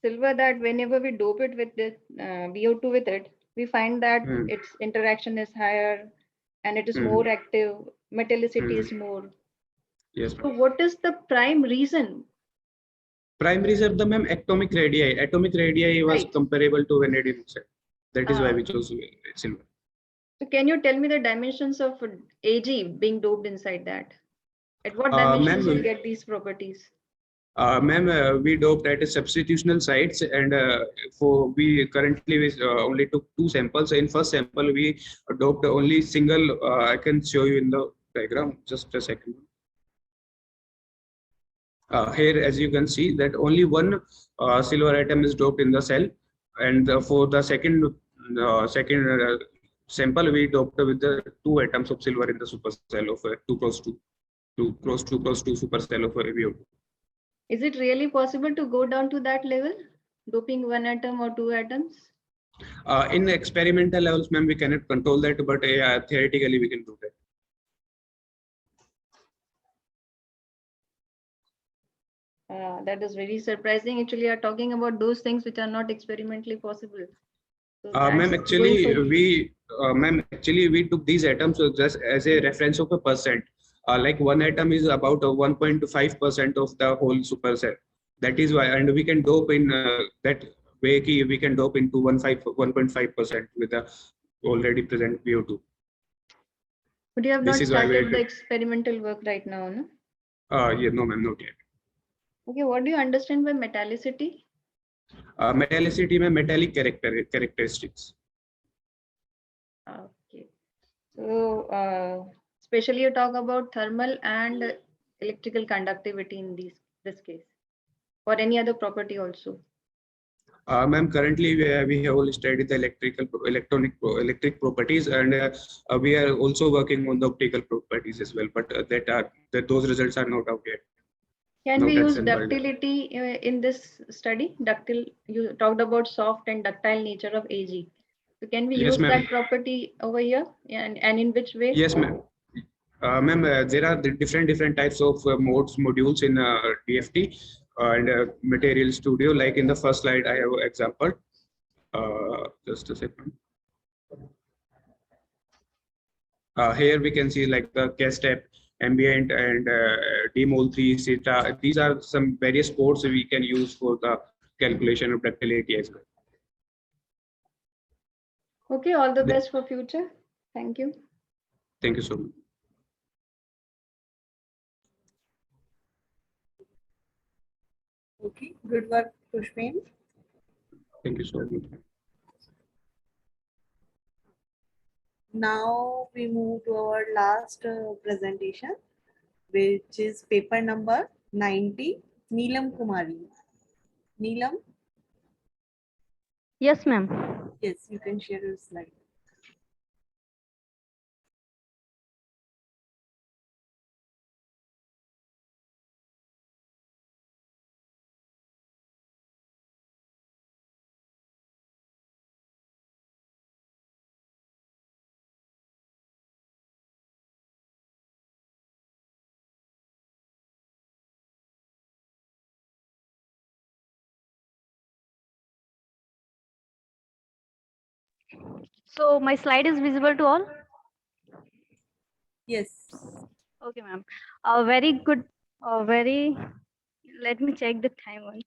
silver that whenever we dope it with this VO2 with it, we find that its interaction is higher and it is more active, metallicity is more. Yes. So what is the prime reason? Prime reason, the ma'am, atomic radii. Atomic radii was comparable to vanadium oxide. That is why we chose silver. So can you tell me the dimensions of Ag being doped inside that? At what dimensions you get these properties? Ma'am, we doped at substitutional sites, and we currently only took 2 samples. In first sample, we doped only single. I can show you in the diagram. Just a second. Here, as you can see, that only one silver atom is doped in the cell, and for the second sample, we doped with the 2 atoms of silver in the supercell of 2x2 supercell of VO2. Is it really possible to go down to that level, doping 1 atom or 2 atoms? In the experimental levels, ma'am, we cannot control that, but theoretically we can do that. That is very surprising. Actually, you are talking about those things which are not experimentally possible. So ma'am, actually, we took these atoms just as a reference of a percent. Like 1 atom is about 1.5% of the whole supercell. That is why, and we can dope in that way. We can dope into 1.5% with the already present VO2. But you have not started the experimental work right now, no? Yeah, no, ma'am, not yet. Okay, what do you understand by metallicity? Metallicity, ma'am, metallic characteristics. Okay, so Especially you talk about thermal and electrical conductivity in this case, or any other property also. Ma'am, currently we have only studied the electric properties, and we are also working on the optical properties as well. But those results are not out yet. Can No, we that's use in mind. ductility in this study? You talked about soft and ductile nature of AG. So can we Yes, use ma'am. that property over here, and in which way? Yes, ma'am. Ma'am, there are the different types of modules in DFT and Material Studio. Like in the first slide, I have an example. Just a second. Here we can see like the CASTEP, ambient, and DMOL 3, CETA. These are some various codes we can use for the calculation of ductility as well. Okay, all the Yeah. best for future. Thank you. Thank you so much. Okay, good work, Pushpin. Thank you so much. Now we move to our last presentation, which is paper number 90, Neelam Kumari. Neelam, Yes, ma'am. yes, you can share your slide. So my slide is visible to all? Yes. Okay, ma'am. Very good. Let me check the time one.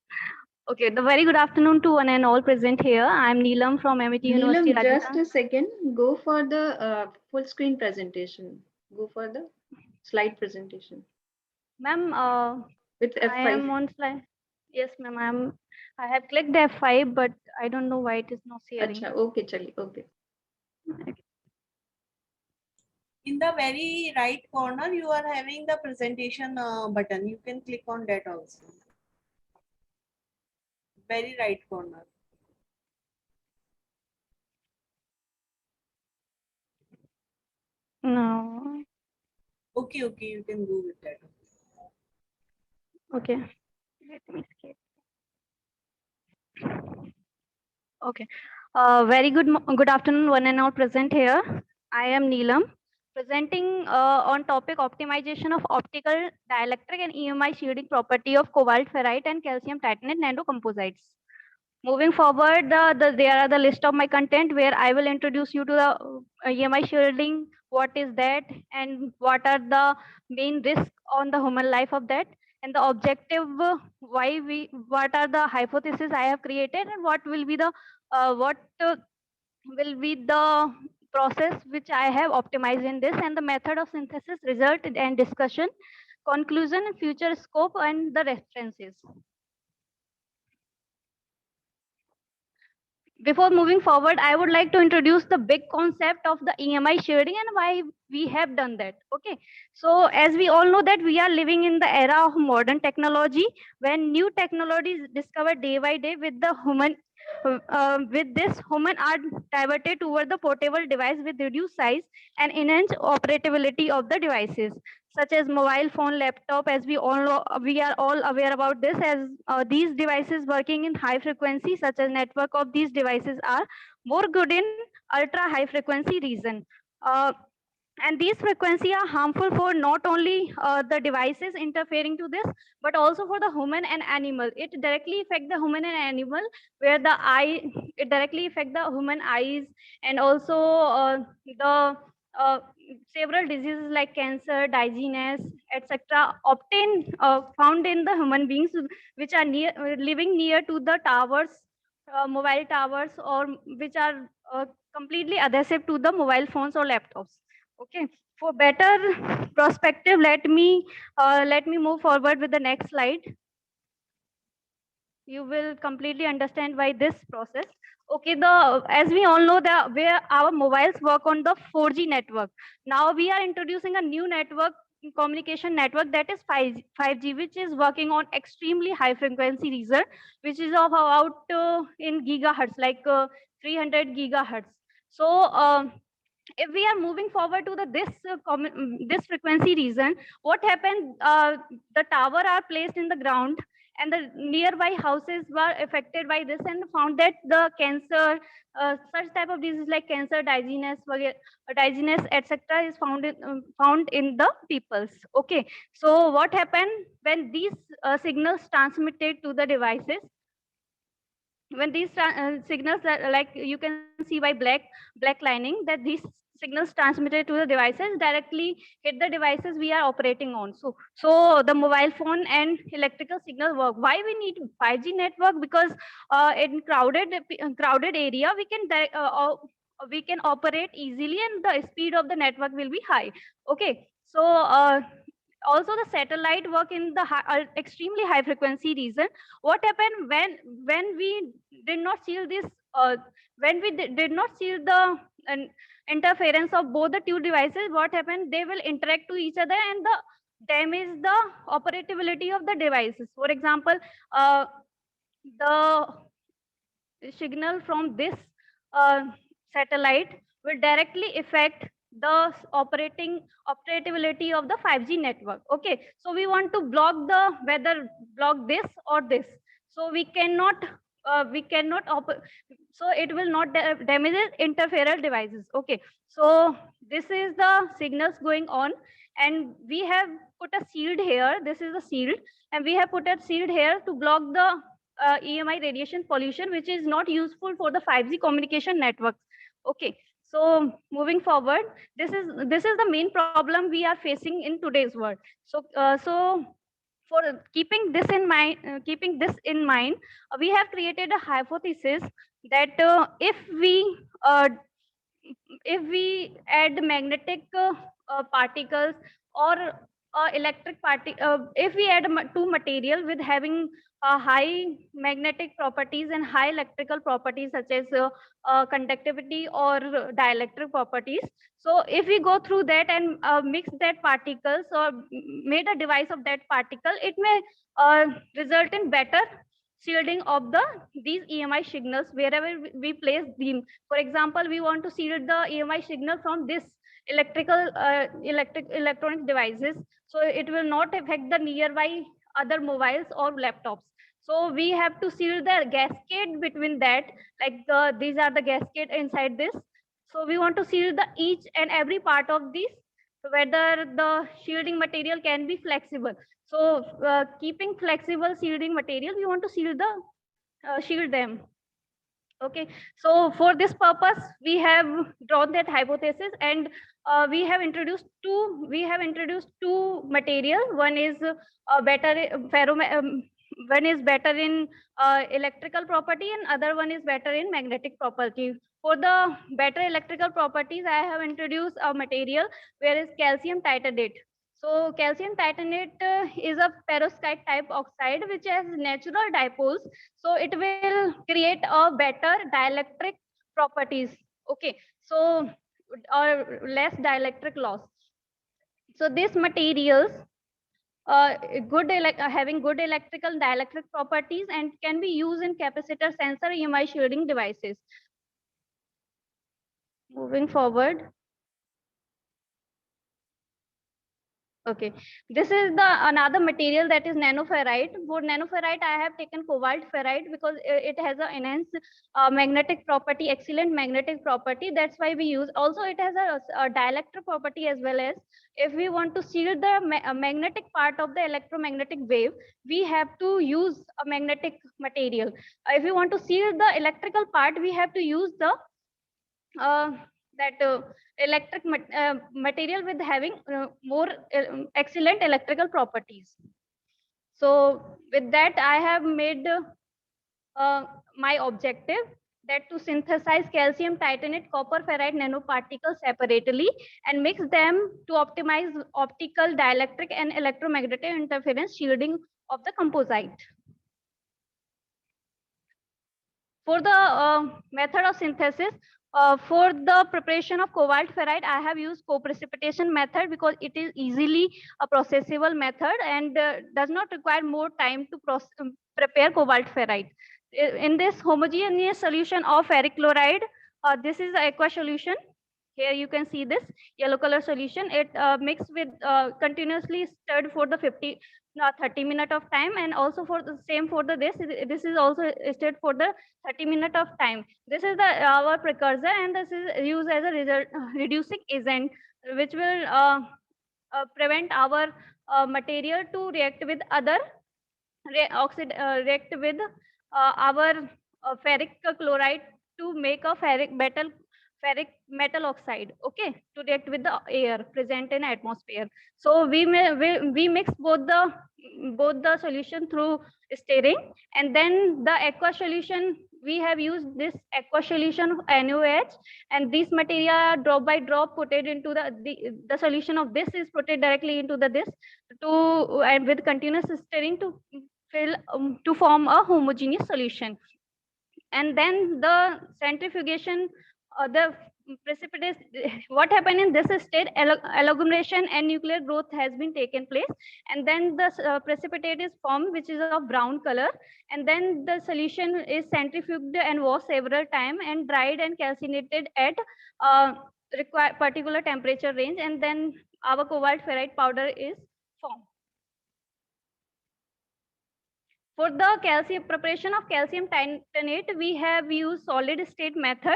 Okay, the very good afternoon to one and all present here. I'm Neelam from MIT University, Neelam, just Rajasthan. a second. Go for the full screen presentation. Go for the slide presentation Ma'am, with F5. I am on slide. Yes, ma'am. I have clicked F5, but I don't know why it is not sharing. Acha, okay, chali, okay. In the very right corner, you are having the presentation button. You can click on that also. Very right corner. No. Okay, you can go with that. Okay. Let me skip. Okay. Good afternoon, one and all present here. I am Neelam, presenting on topic optimization of optical, dielectric, and EMI shielding property of cobalt ferrite and calcium titanate nanocomposites. Moving forward, there are the list of my content where I will introduce you to the EMI shielding, what is that, and what are the main risks on the human life of that, and the objective, what are the hypotheses I have created, and what will be the process which I have optimized in this, and the method of synthesis, result and discussion, conclusion, future scope, and the references. Before moving forward, I would like to introduce the big concept of the EMI shielding and why we have done that. Okay, so as we all know that we are living in the era of modern technology, when new technologies discovered day by day with the human. With this, human are diverted toward the portable device with reduced size and enhanced operability of the devices, such as mobile phone, laptop. As we all know, we are all aware about this, as these devices working in high frequency, such as network of these devices are more good in ultra high frequency region. And these frequency are harmful for not only the devices interfering to this, but also for the human and animal. It directly affect the human and animal, where it directly affect the human eyes, and also the several diseases like cancer, dizziness, etc. Found in the human beings which are living near to the towers, mobile towers, or which are completely adhesive to the mobile phones or laptops. Okay, for better perspective, let me move forward with the next slide. You will completely understand why this process. Okay, as we all know that where our mobiles work on the 4G network. Now we are introducing a new network, communication network, that is 5G, which is working on extremely high frequency region, which is of about in gigahertz, like 300 gigahertz. So if we are moving forward to this frequency region, what happened? The tower are placed in the ground, and the nearby houses were affected by this, and found that the cancer, such type of diseases like cancer, dizziness, etc., is found in the peoples. Okay, so what happened when these signals transmitted to the devices? When these signals that, like you can see by black lining, that these signals transmitted to the devices directly hit the devices we are operating on. So the mobile phone and electrical signal work. Why we need 5G network? Because in crowded area we can operate easily, and the speed of the network will be high. Okay, so also the satellite work in the extremely high frequency region. What happened when we did not seal this, when we did not seal the interference of both the two devices? What happened? They will interact to each other, and the damage the operability of the devices. For example, the signal from this uh, satellite will directly affect the operability of the 5G network. Okay, so we want to block whether block this or this. So we cannot so it will not damage interferer devices. Okay, so this is the signals going on, and we have put a shield here. This is the shield, and we have put a shield here to block the EMI radiation pollution, which is not useful for the 5G communication networks. Okay, so moving forward, this is the main problem we are facing in today's world. So for keeping this in mind, we have created a hypothesis that if we add magnetic particles or if we add two material with having high magnetic properties and high electrical properties, such as conductivity or dielectric properties. So if we go through that and mix that particles or made a device of that particle, it may result in better shielding of these EMI signals wherever we place them. For example, we want to shield the EMI signal from this electronic devices, so it will not affect the nearby other mobiles or laptops. So we have to shield the gasket between that, like these are the gasket inside this. So we want to shield the each and every part of these, whether the shielding material can be flexible. So keeping flexible shielding material, we want to shield them. Okay, so for this purpose, we have drawn that hypothesis, and we have introduced two material. One is one is better in electrical property, and other one is better in magnetic property. For the better electrical properties, I have introduced a material where is calcium titanate. So calcium titanate is a perovskite type oxide which has natural dipoles, so it will create a better dielectric properties. Okay, so or less dielectric loss. So these materials having good electrical dielectric properties and can be used in capacitor, sensor, EMI shielding devices. Moving forward. Okay, this is the another material, that is nanoferrite. For nanoferrite, I have taken cobalt ferrite because it has an enhanced magnetic property, excellent magnetic property. That's why we use. Also, it has a dielectric property as well. As if we want to shield the magnetic part of the electromagnetic wave, we have to use a magnetic material. If we want to shield the electrical part, we have to use the electric material with having more excellent electrical properties. So with that, I have made my objective, that to synthesize calcium titanate, copper ferrite nanoparticles separately and mix them to optimize optical, dielectric, and electromagnetic interference shielding of the composite. For the method of synthesis, for the preparation of cobalt ferrite, I have used co-precipitation method because it is easily a processable method and does not require more time to prepare cobalt ferrite. In this homogeneous solution of ferric chloride, this is the aqueous solution. Here you can see this yellow color solution. It mixed with continuously stirred for the 30 minute of time, and also for the same for the this is also stirred for the 30 minute of time. This is the our precursor, and this is used as a reducing agent, which will prevent our material to react with other react with our ferric chloride to make a ferric metal oxide, okay, to react with the air present in atmosphere. So we mix both the solution through stirring, and then the aqueous solution, we have used this aqueous solution NaOH, and this material drop by drop put it into the solution of this is put it directly into this to, and with continuous stirring to to form a homogeneous solution. And then the centrifugation, the precipitate, what happened in this state, agglomeration and nuclear growth has been taken place, and then the precipitate is formed, which is of brown color, and then the solution is centrifuged and washed several times and dried and calcinated at required particular temperature range, and then our cobalt ferrite powder is formed. For the calcium preparation of calcium titanate, we have used solid state method.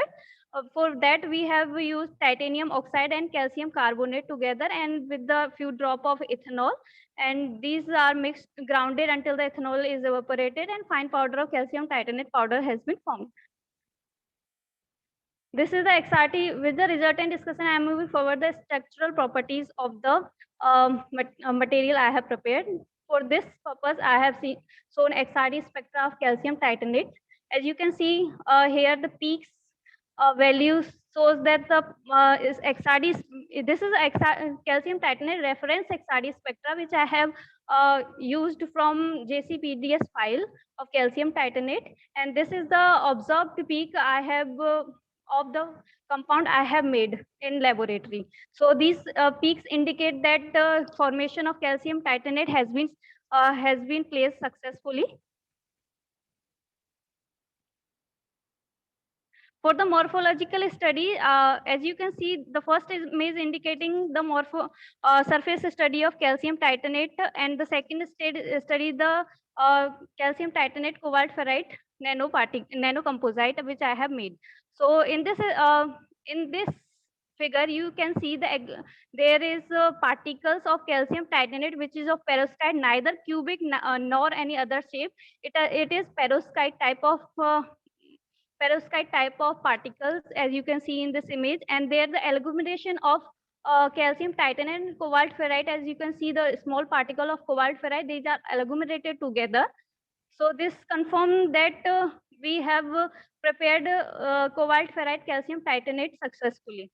For that, we have used titanium oxide and calcium carbonate together, and with the few drop of ethanol. And these are mixed, grounded until the ethanol is evaporated, and fine powder of calcium titanate powder has been formed. This is the XRT. With the resultant discussion, I am moving forward the structural properties of the material I have prepared. For this purpose, I have shown XRD spectra of calcium titanate. As you can see here, the peaks values shows that the is XRD. This is calcium titanate reference XRD spectra, which I have used from JCPDS file of calcium titanate, and this is the observed peak I have of the compound I have made in laboratory. So these peaks indicate that the formation of calcium titanate has been placed successfully. For the morphological study, as you can see, the first image indicating the surface study of calcium titanate, and the second study the calcium titanate cobalt ferrite nano composite, which I have made. So in this figure, you can see there is particles of calcium titanate, which is of perovskite, neither cubic nor any other shape. It is perovskite type of particles, as you can see in this image, and there the agglomeration of calcium titanate and cobalt ferrite, as you can see the small particle of cobalt ferrite, these are agglomerated together. So this confirms that we have prepared cobalt ferrite calcium titanate successfully.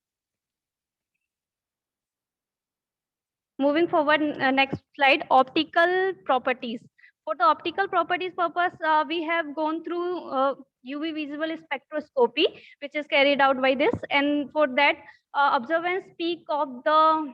Moving forward, next slide, optical properties. For the optical properties purpose, we have gone through UV visible spectroscopy, which is carried out by this. And for that, observance peak of the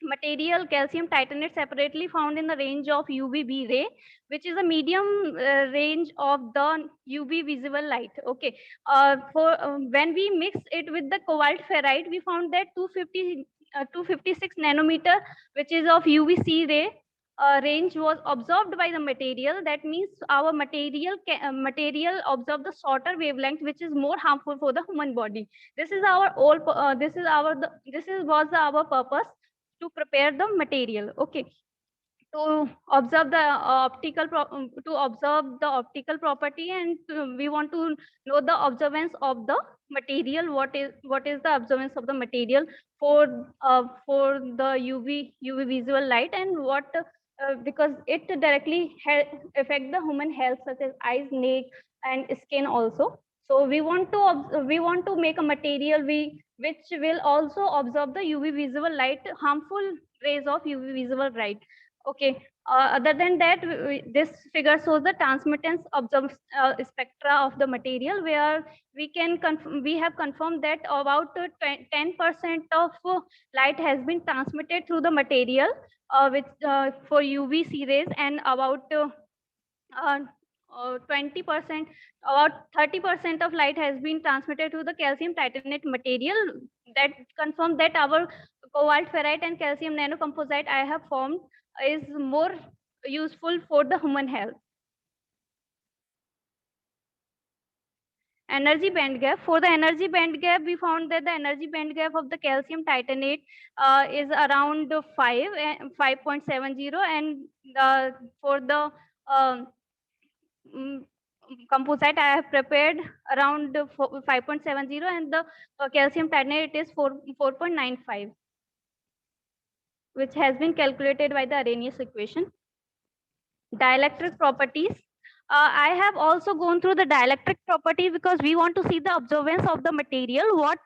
material calcium titanate separately found in the range of UVB ray, which is a medium range of the UV visible light. Okay, when we mix it with the cobalt ferrite, we found that 256 nanometer, which is of UVC ray range, was observed by the material. That means our material observe the shorter wavelength, which is more harmful for the human body. This is our our purpose to prepare the material. Okay, to observe the optical property, and we want to know the observance of the material. What is the observance of the material for the UV visual light, and what because it directly affect the human health, such as eyes, neck, and skin also. So we want to make a material which will also absorb the UV visible light, harmful rays of UV visible light. Okay. Other than that, this figure shows the transmittance observed spectra of the material, where we have confirmed that about 10% of light has been transmitted through the material, which for UVC rays, and about 20%, about 30% of light has been transmitted to the calcium titanate material. That confirms that our cobalt ferrite and calcium nanocomposite I have formed is more useful for the human health. Energy band gap. For the energy band gap, we found that the energy band gap of the calcium titanate is around 5.70, and for the composite I have prepared around 5.70, and the calcium titanate is 4.95, which has been calculated by the Arrhenius equation. Dielectric properties. I have also gone through the dielectric property because we want to see the observance of the material. What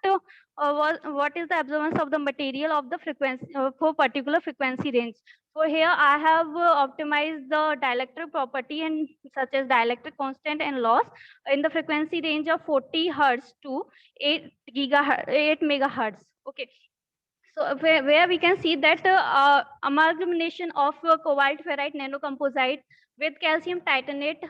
is the observance of the material of the frequency for particular frequency range? So here I have optimized the dielectric property, and such as dielectric constant and loss in the frequency range of 40 Hertz to 8 megahertz. Okay. So where we can see that amalgamation of cobalt ferrite nanocomposite with calcium titanate,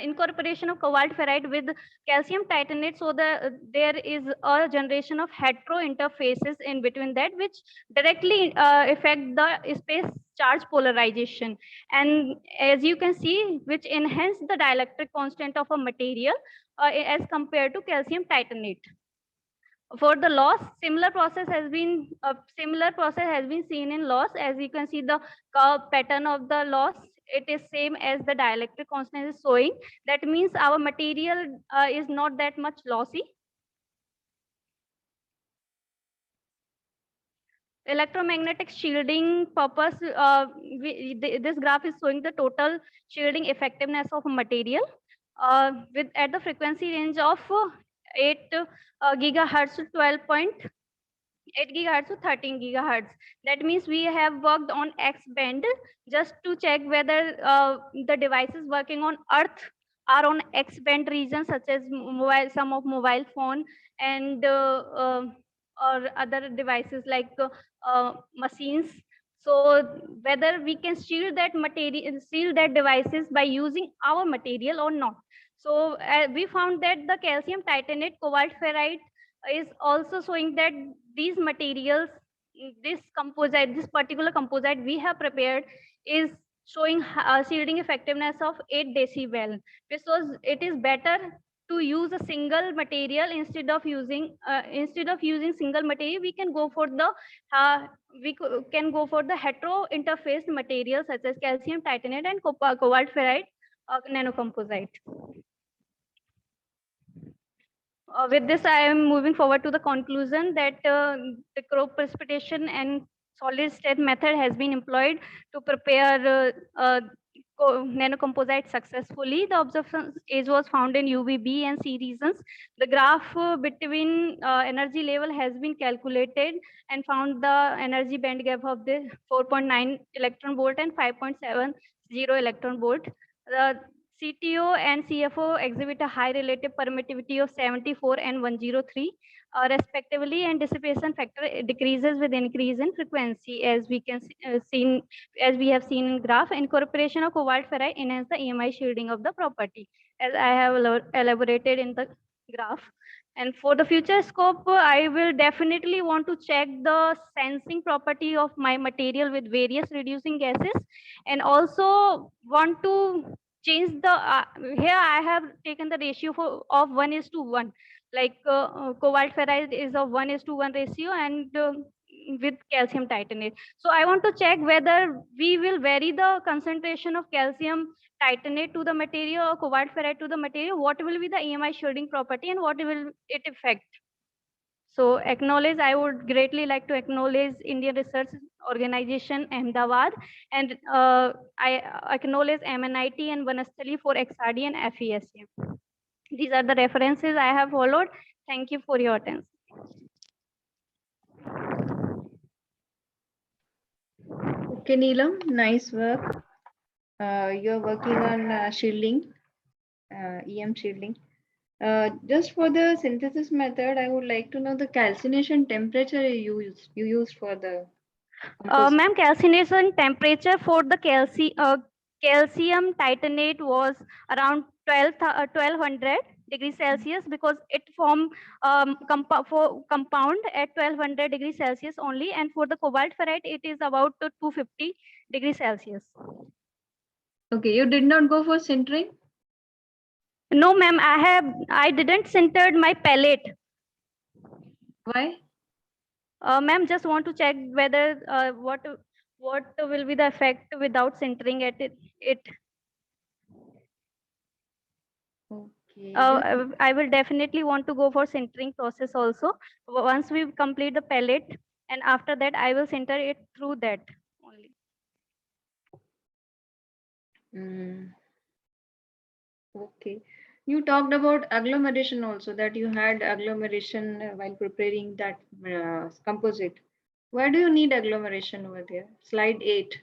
incorporation of cobalt ferrite with calcium titanate, so there is a generation of hetero interfaces in between that, which directly affect the space charge polarization, and as you can see, which enhance the dielectric constant of a material as compared to calcium titanate. For the loss, similar process has been seen in loss. As you can see, the curve pattern of the loss, it is same as the dielectric constant is showing. That means our material is not that much lossy. Electromagnetic shielding purpose, this graph is showing the total shielding effectiveness of a material with at the frequency range of 8 gigahertz to 12.8 gigahertz to 13 gigahertz. That means we have worked on X band just to check whether the devices working on Earth are on X band region, such as some of mobile phone and or other devices like machines. So whether we can shield that material, shield that devices by using our material or not. So we found that the calcium titanate cobalt ferrite is also showing that these materials, this particular composite we have prepared is showing shielding effectiveness of 8 decibel. Because it is better to use a single material instead of using single material. We can go for the hetero interface materials such as calcium titanate and cobalt ferrite nanocomposite. With this, I am moving forward to the conclusion that the crop precipitation and solid state method has been employed to prepare nanocomposite successfully. The observation age was found in UVB and C regions. The graph between energy level has been calculated and found the energy band gap of the 4.9 electron volt and 5.70 electron volt. The CTO and CFO exhibit a high relative permittivity of 74 and 103 respectively, and dissipation factor decreases with increase in frequency, as we can as we have seen in graph. Incorporation of cobalt ferrite enhance the EMI shielding of the property, as I have elaborated in the graph. And for the future scope, I will definitely want to check the sensing property of my material with various reducing gases, and also want to change the here I have taken the ratio of 1:1, like cobalt ferrite is of 1:1 ratio, and with calcium titanate. So I want to check whether we will vary the concentration of calcium titanate to the material or cobalt ferrite to the material. What will be the EMI shielding property and what will it affect? So I would greatly like to acknowledge Indian Research Organization Ahmedabad, and I acknowledge MNIT and Vanasthali for XRD and FESM. These are the references I have followed. Thank you for your attention. Okay, Neelam, nice work. You're working on shielding, EM shielding. Just for the synthesis method, I would like to know the calcination temperature you used for the composite. Ma'am, calcination temperature for the calcium titanate was around 1200 degrees Celsius, because it form compound at 1200 degrees Celsius only, and for the cobalt ferrite it is about 250 degrees Celsius. Okay, you did not go for sintering? No, ma'am, I didn't sintered my pellet. Why? Ma'am, just want to check whether what will be the effect without sintering it. Okay. I will definitely want to go for sintering process also. Once we complete the pellet, and after that I will sinter it through that only. Okay. You talked about agglomeration also, that you had agglomeration while preparing that composite. Why do you need agglomeration over there? Slide 8.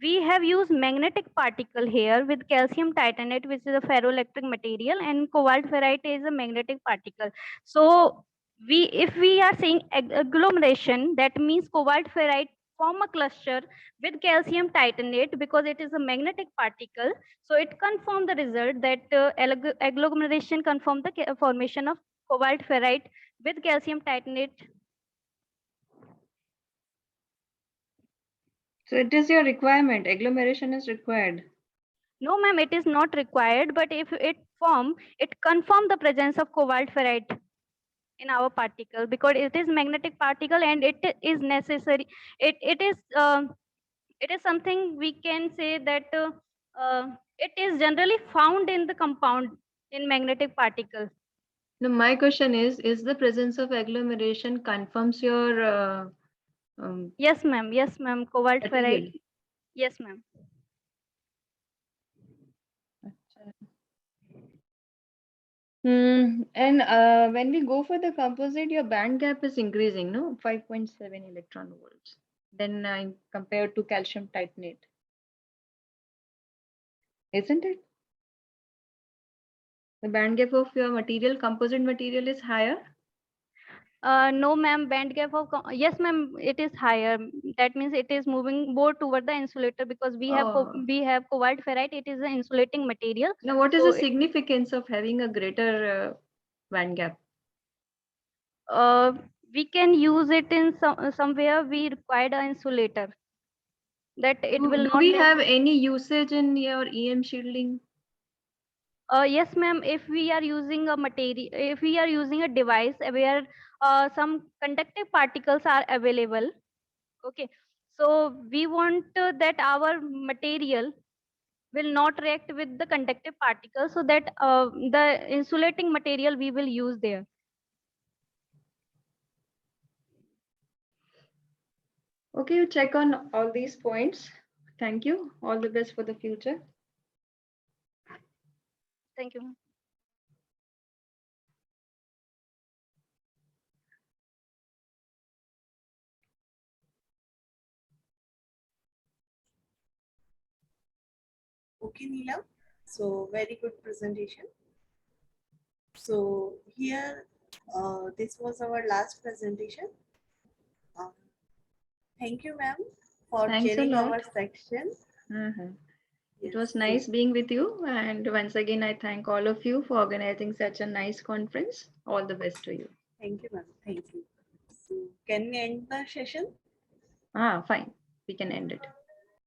We have used magnetic particle here with calcium titanate, which is a ferroelectric material, and cobalt ferrite is a magnetic particle. So if we are saying agglomeration, that means cobalt ferrite form a cluster with calcium titanate because it is a magnetic particle. So it confirms the result that agglomeration confirms the formation of cobalt ferrite with calcium titanate. So it is your requirement. Agglomeration is required. No, ma'am, it is not required, but if it confirm the presence of cobalt ferrite in our particle, because it is magnetic particle and it is necessary. It is something we can say that it is generally found in the compound in magnetic particle. Now, my question is the presence of agglomeration confirms your Yes, ma'am. Yes, ma'am. Cobalt material? ferrite. Yes, ma'am. And when we go for the composite, your band gap is increasing, no? 5.7 electron volts. Then compared to calcium titanate. Isn't it? The band gap of your material, composite material, is higher? No, ma'am. Band gap of yes, ma'am. It is higher. That means it is moving more toward the insulator, because we have cobalt ferrite. It is an insulating material. Now, what is So the significance of having a greater band gap? we can use it in somewhere we required an insulator. That it will Do not. we have any usage in your EM shielding? Yes, ma'am. If we are using a material, if we are using a device where some conductive particles are available, okay. So we want that our material will not react with the conductive particles, so that the insulating material we will use there. Okay, you check on all these points. Thank you. All the best for the future. Thank you, ma'am. Okay, Neelam. So very good presentation. So here, this was our last presentation. Thank you, ma'am, for Thanks a chairing our lot. section. It was nice being with you. And once again, I thank all of you for organizing such a nice conference. All the best to you. Thank you, ma'am. Thank you. So can we end the session? Fine. We can end it.